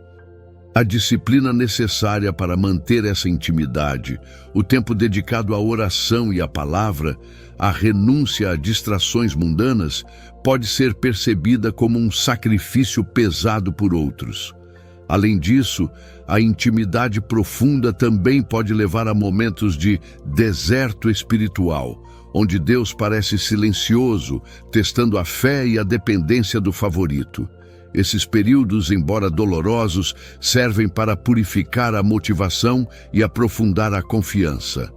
A disciplina necessária para manter essa intimidade, o tempo dedicado à oração e à palavra, a renúncia a distrações mundanas, pode ser percebida como um sacrifício pesado por outros. Além disso, a intimidade profunda também pode levar a momentos de deserto espiritual, onde Deus parece silencioso, testando a fé e a dependência do favorito. Esses períodos, embora dolorosos, servem para purificar a motivação e aprofundar a confiança.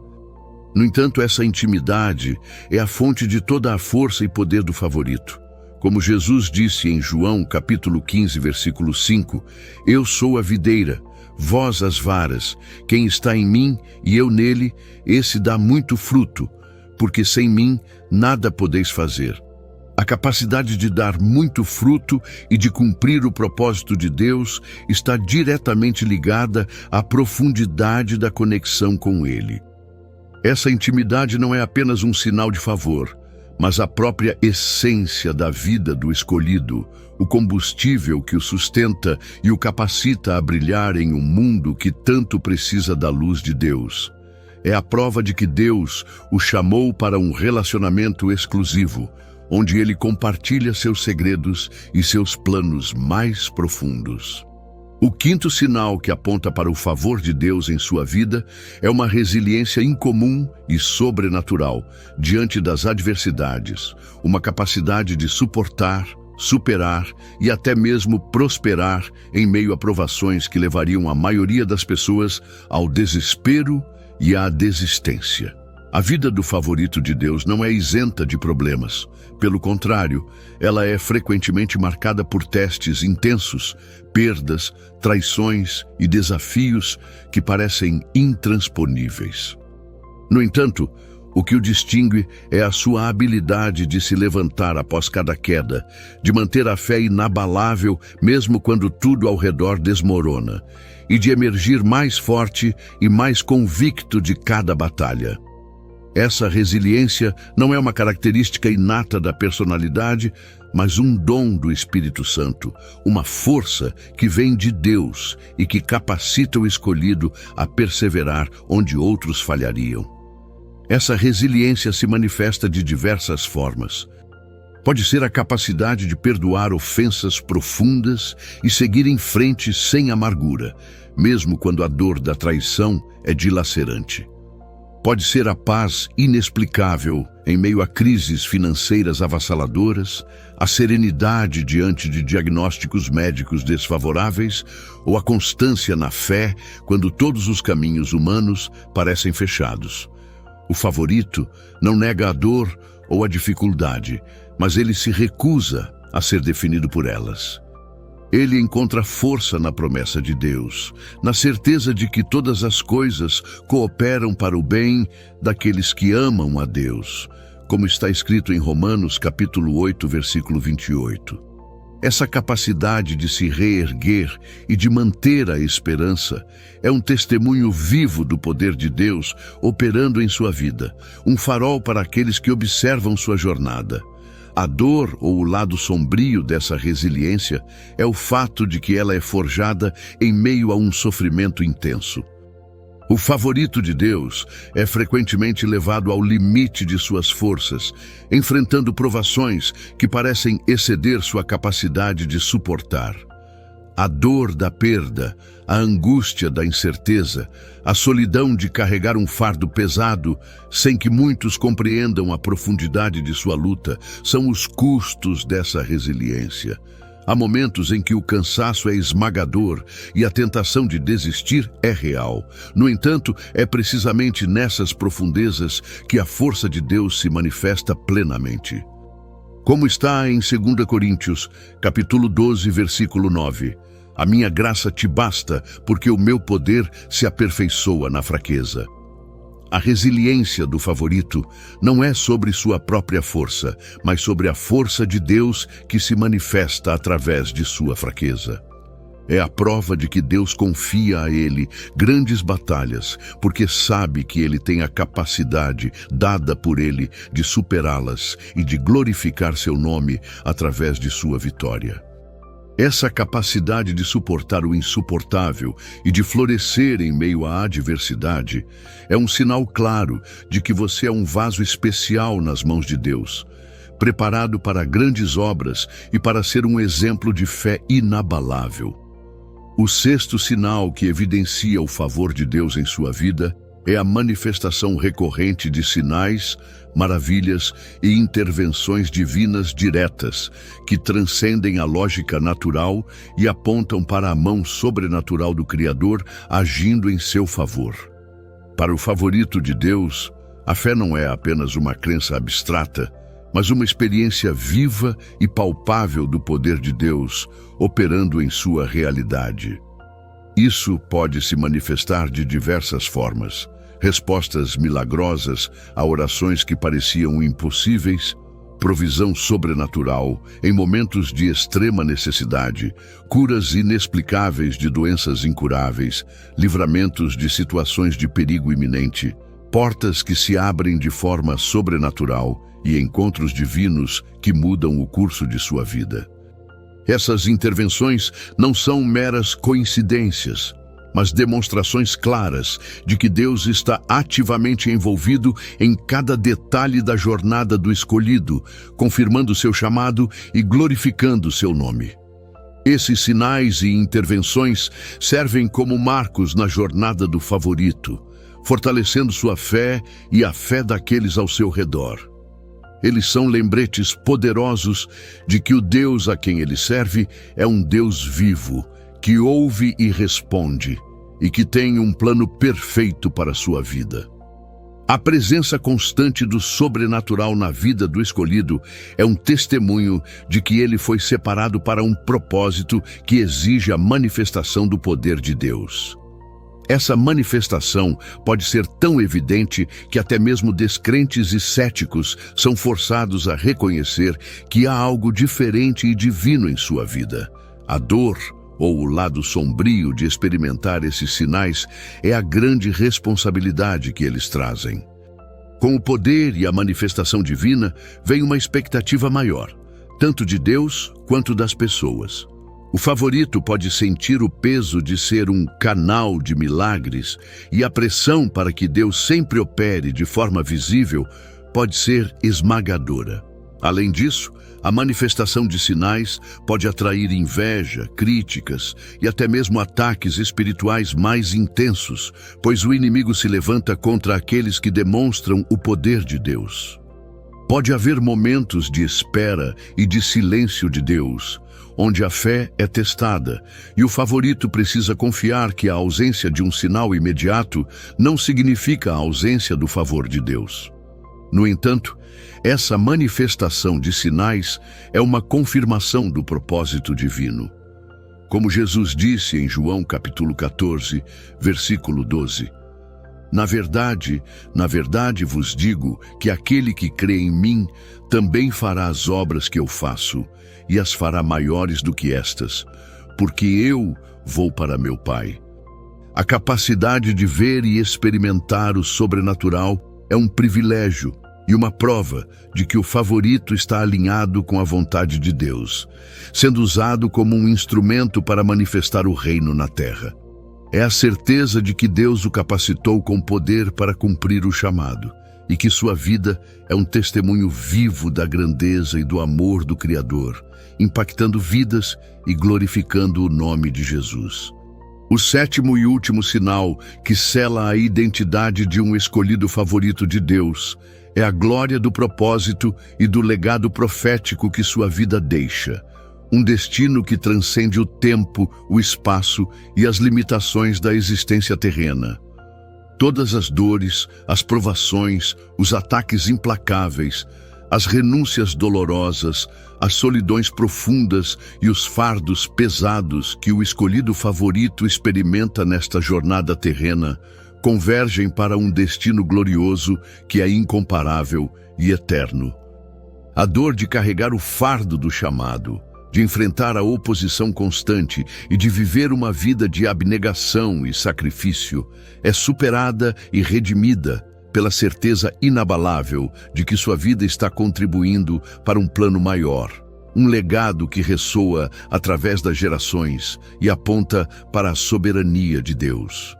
No entanto, essa intimidade é a fonte de toda a força e poder do favorito. Como Jesus disse em João capítulo 15, versículo 5, Eu sou a videira, vós as varas, quem está em mim e eu nele, esse dá muito fruto, porque sem mim nada podeis fazer. A capacidade de dar muito fruto e de cumprir o propósito de Deus está diretamente ligada à profundidade da conexão com Ele. Essa intimidade não é apenas um sinal de favor, mas a própria essência da vida do escolhido, o combustível que o sustenta e o capacita a brilhar em um mundo que tanto precisa da luz de Deus. É a prova de que Deus o chamou para um relacionamento exclusivo, onde ele compartilha seus segredos e seus planos mais profundos. O quinto sinal que aponta para o favor de Deus em sua vida é uma resiliência incomum e sobrenatural diante das adversidades, uma capacidade de suportar, superar e até mesmo prosperar em meio a provações que levariam a maioria das pessoas ao desespero e à desistência. A vida do favorito de Deus não é isenta de problemas. Pelo contrário, ela é frequentemente marcada por testes intensos, perdas, traições e desafios que parecem intransponíveis. No entanto, o que o distingue é a sua habilidade de se levantar após cada queda, de manter a fé inabalável mesmo quando tudo ao redor desmorona, e de emergir mais forte e mais convicto de cada batalha. Essa resiliência não é uma característica inata da personalidade, mas um dom do Espírito Santo, uma força que vem de Deus e que capacita o escolhido a perseverar onde outros falhariam. Essa resiliência se manifesta de diversas formas. Pode ser a capacidade de perdoar ofensas profundas e seguir em frente sem amargura, mesmo quando a dor da traição é dilacerante. Pode ser a paz inexplicável em meio a crises financeiras avassaladoras, a serenidade diante de diagnósticos médicos desfavoráveis ou a constância na fé quando todos os caminhos humanos parecem fechados. O favorito não nega a dor ou a dificuldade, mas ele se recusa a ser definido por elas. Ele encontra força na promessa de Deus, na certeza de que todas as coisas cooperam para o bem daqueles que amam a Deus, como está escrito em Romanos capítulo 8, versículo 28. Essa capacidade de se reerguer e de manter a esperança é um testemunho vivo do poder de Deus operando em sua vida, um farol para aqueles que observam sua jornada. A dor ou o lado sombrio dessa resiliência é o fato de que ela é forjada em meio a um sofrimento intenso. O favorito de Deus é frequentemente levado ao limite de suas forças, enfrentando provações que parecem exceder sua capacidade de suportar. A dor da perda, a angústia da incerteza, a solidão de carregar um fardo pesado, sem que muitos compreendam a profundidade de sua luta, são os custos dessa resiliência. Há momentos em que o cansaço é esmagador e a tentação de desistir é real. No entanto, é precisamente nessas profundezas que a força de Deus se manifesta plenamente. Como está em 2 Coríntios, capítulo 12, versículo 9. A minha graça te basta, porque o meu poder se aperfeiçoa na fraqueza. A resiliência do favorito não é sobre sua própria força, mas sobre a força de Deus que se manifesta através de sua fraqueza. É a prova de que Deus confia a ele grandes batalhas, porque sabe que ele tem a capacidade dada por ele de superá-las e de glorificar seu nome através de sua vitória. Essa capacidade de suportar o insuportável e de florescer em meio à adversidade é um sinal claro de que você é um vaso especial nas mãos de Deus, preparado para grandes obras e para ser um exemplo de fé inabalável. O sexto sinal que evidencia o favor de Deus em sua vida é a manifestação recorrente de sinais, maravilhas e intervenções divinas diretas que transcendem a lógica natural e apontam para a mão sobrenatural do Criador agindo em seu favor. Para o favorito de Deus, a fé não é apenas uma crença abstrata, mas uma experiência viva e palpável do poder de Deus operando em sua realidade. Isso pode se manifestar de diversas formas. Respostas milagrosas a orações que pareciam impossíveis, provisão sobrenatural em momentos de extrema necessidade, curas inexplicáveis de doenças incuráveis, livramentos de situações de perigo iminente, portas que se abrem de forma sobrenatural e encontros divinos que mudam o curso de sua vida. Essas intervenções não são meras coincidências, mas demonstrações claras de que Deus está ativamente envolvido em cada detalhe da jornada do escolhido, confirmando seu chamado e glorificando seu nome. Esses sinais e intervenções servem como marcos na jornada do favorito, fortalecendo sua fé e a fé daqueles ao seu redor. Eles são lembretes poderosos de que o Deus a quem ele serve é um Deus vivo, que ouve e responde, e que tem um plano perfeito para a sua vida. A presença constante do sobrenatural na vida do escolhido é um testemunho de que ele foi separado para um propósito que exige a manifestação do poder de Deus. Essa manifestação pode ser tão evidente que até mesmo descrentes e céticos são forçados a reconhecer que há algo diferente e divino em sua vida. A dor, ou o lado sombrio de experimentar esses sinais, é a grande responsabilidade que eles trazem. Com o poder e a manifestação divina, vem uma expectativa maior, tanto de Deus quanto das pessoas. O favorito pode sentir o peso de ser um canal de milagres, e a pressão para que Deus sempre opere de forma visível pode ser esmagadora. Além disso, a manifestação de sinais pode atrair inveja, críticas e até mesmo ataques espirituais mais intensos, pois o inimigo se levanta contra aqueles que demonstram o poder de Deus. Pode haver momentos de espera e de silêncio de Deus, onde a fé é testada, e o favorito precisa confiar que a ausência de um sinal imediato não significa a ausência do favor de Deus. No entanto, essa manifestação de sinais é uma confirmação do propósito divino. Como Jesus disse em João capítulo 14, versículo 12, na verdade vos digo que aquele que crê em mim também fará as obras que eu faço, e as fará maiores do que estas, porque eu vou para meu Pai. A capacidade de ver e experimentar o sobrenatural é um privilégio e uma prova de que o favorito está alinhado com a vontade de Deus, sendo usado como um instrumento para manifestar o reino na terra. É a certeza de que Deus o capacitou com poder para cumprir o chamado, e que sua vida é um testemunho vivo da grandeza e do amor do Criador, impactando vidas e glorificando o nome de Jesus. O sétimo e último sinal que sela a identidade de um escolhido favorito de Deus é a glória do propósito e do legado profético que sua vida deixa, um destino que transcende o tempo, o espaço e as limitações da existência terrena. Todas as dores, as provações, os ataques implacáveis, as renúncias dolorosas, as solidões profundas e os fardos pesados que o escolhido favorito experimenta nesta jornada terrena convergem para um destino glorioso que é incomparável e eterno. A dor de carregar o fardo do chamado, de enfrentar a oposição constante e de viver uma vida de abnegação e sacrifício, é superada e redimida pela certeza inabalável de que sua vida está contribuindo para um plano maior, um legado que ressoa através das gerações e aponta para a soberania de Deus.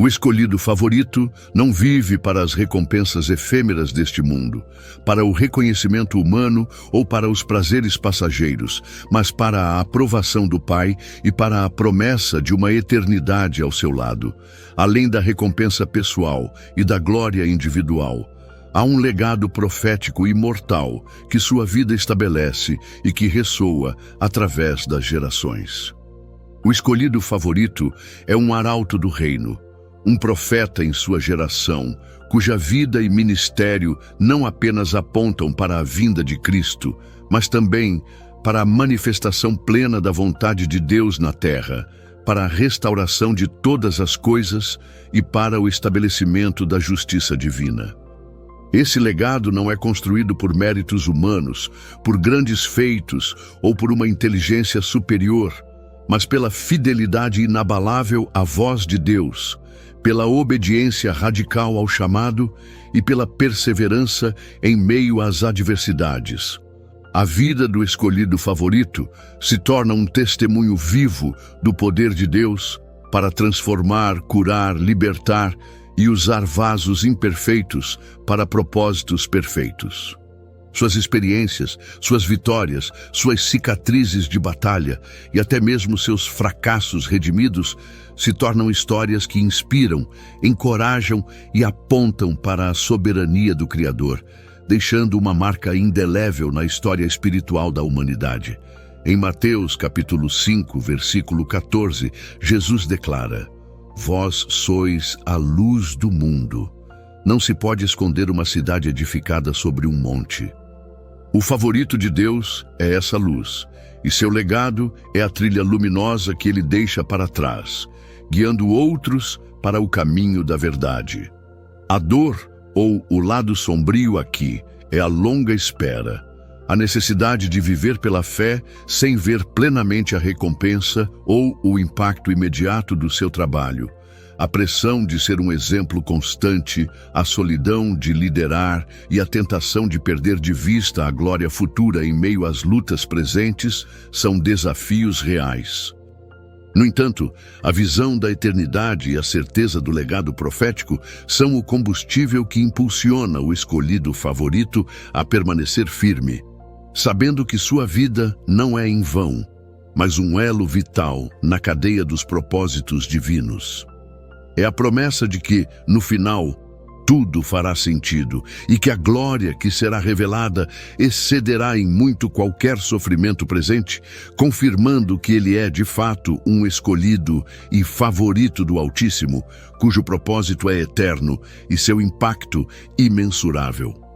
O escolhido favorito não vive para as recompensas efêmeras deste mundo, para o reconhecimento humano ou para os prazeres passageiros, mas para a aprovação do Pai e para a promessa de uma eternidade ao seu lado. Além da recompensa pessoal e da glória individual, há um legado profético imortal que sua vida estabelece e que ressoa através das gerações. O escolhido favorito é um arauto do reino, um profeta em sua geração, cuja vida e ministério não apenas apontam para a vinda de Cristo, mas também para a manifestação plena da vontade de Deus na terra, para a restauração de todas as coisas e para o estabelecimento da justiça divina. Esse legado não é construído por méritos humanos, por grandes feitos ou por uma inteligência superior, mas pela fidelidade inabalável à voz de Deus, pela obediência radical ao chamado e pela perseverança em meio às adversidades. A vida do escolhido favorito se torna um testemunho vivo do poder de Deus para transformar, curar, libertar e usar vasos imperfeitos para propósitos perfeitos. Suas experiências, suas vitórias, suas cicatrizes de batalha e até mesmo seus fracassos redimidos se tornam histórias que inspiram, encorajam e apontam para a soberania do Criador, deixando uma marca indelével na história espiritual da humanidade. Em Mateus capítulo 5, versículo 14, Jesus declara: Vós sois a luz do mundo. Não se pode esconder uma cidade edificada sobre um monte. O favorito de Deus é essa luz, e seu legado é a trilha luminosa que ele deixa para trás, guiando outros para o caminho da verdade. A dor, ou o lado sombrio aqui, é a longa espera, a necessidade de viver pela fé sem ver plenamente a recompensa ou o impacto imediato do seu trabalho, a pressão de ser um exemplo constante, a solidão de liderar e a tentação de perder de vista a glória futura em meio às lutas presentes são desafios reais. No entanto, a visão da eternidade e a certeza do legado profético são o combustível que impulsiona o escolhido favorito a permanecer firme, sabendo que sua vida não é em vão, mas um elo vital na cadeia dos propósitos divinos. É a promessa de que, no final, tudo fará sentido e que a glória que será revelada excederá em muito qualquer sofrimento presente, confirmando que ele é, de fato, um escolhido e favorito do Altíssimo, cujo propósito é eterno e seu impacto imensurável.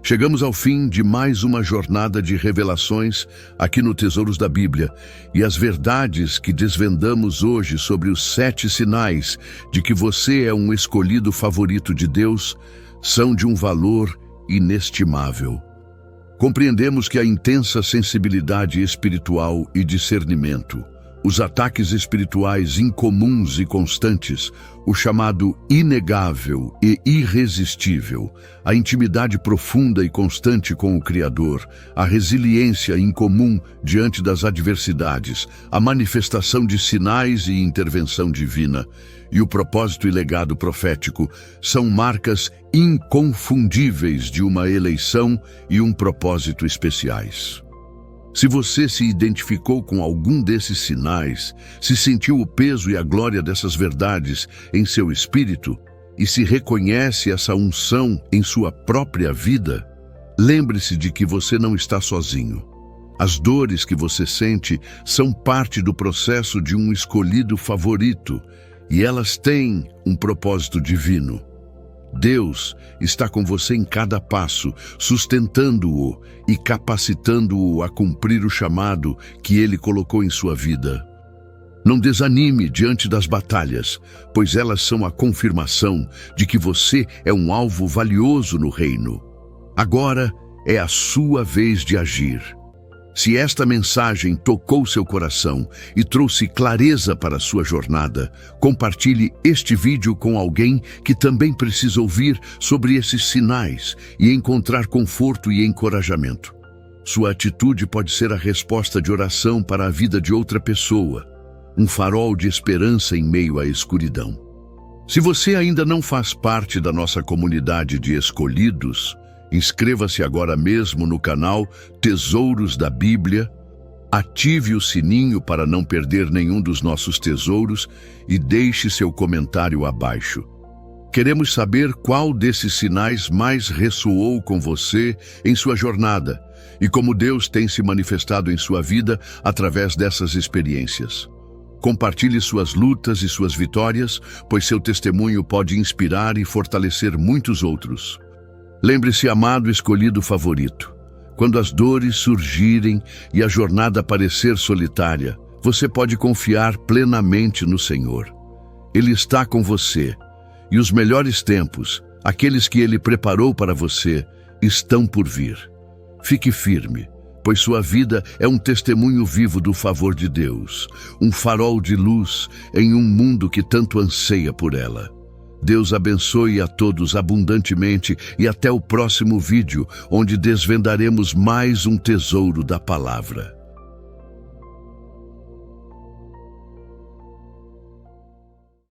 Chegamos ao fim de mais uma jornada de revelações aqui no Tesouros da Bíblia, e as verdades que desvendamos hoje sobre os 7 sinais de que você é um escolhido favorito de Deus são de um valor inestimável. Compreendemos que a intensa sensibilidade espiritual e discernimento, os ataques espirituais incomuns e constantes, o chamado inegável e irresistível, a intimidade profunda e constante com o Criador, a resiliência incomum diante das adversidades, a manifestação de sinais e intervenção divina, e o propósito e legado profético são marcas inconfundíveis de uma eleição e um propósito especiais. Se você se identificou com algum desses sinais, se sentiu o peso e a glória dessas verdades em seu espírito e se reconhece essa unção em sua própria vida, lembre-se de que você não está sozinho. As dores que você sente são parte do processo de um escolhido favorito e elas têm um propósito divino. Deus está com você em cada passo, sustentando-o e capacitando-o a cumprir o chamado que Ele colocou em sua vida. Não desanime diante das batalhas, pois elas são a confirmação de que você é um alvo valioso no reino. Agora é a sua vez de agir. Se esta mensagem tocou seu coração e trouxe clareza para a sua jornada, compartilhe este vídeo com alguém que também precisa ouvir sobre esses sinais e encontrar conforto e encorajamento. Sua atitude pode ser a resposta de oração para a vida de outra pessoa, um farol de esperança em meio à escuridão. Se você ainda não faz parte da nossa comunidade de escolhidos, inscreva-se agora mesmo no canal Tesouros da Bíblia, ative o sininho para não perder nenhum dos nossos tesouros e deixe seu comentário abaixo. Queremos saber qual desses sinais mais ressoou com você em sua jornada e como Deus tem se manifestado em sua vida através dessas experiências. Compartilhe suas lutas e suas vitórias, pois seu testemunho pode inspirar e fortalecer muitos outros. Lembre-se, amado escolhido favorito, quando as dores surgirem e a jornada parecer solitária, você pode confiar plenamente no Senhor. Ele está com você, e os melhores tempos, aqueles que Ele preparou para você, estão por vir. Fique firme, pois sua vida é um testemunho vivo do favor de Deus, um farol de luz em um mundo que tanto anseia por ela. Deus abençoe a todos abundantemente e até o próximo vídeo, onde desvendaremos mais um tesouro da palavra.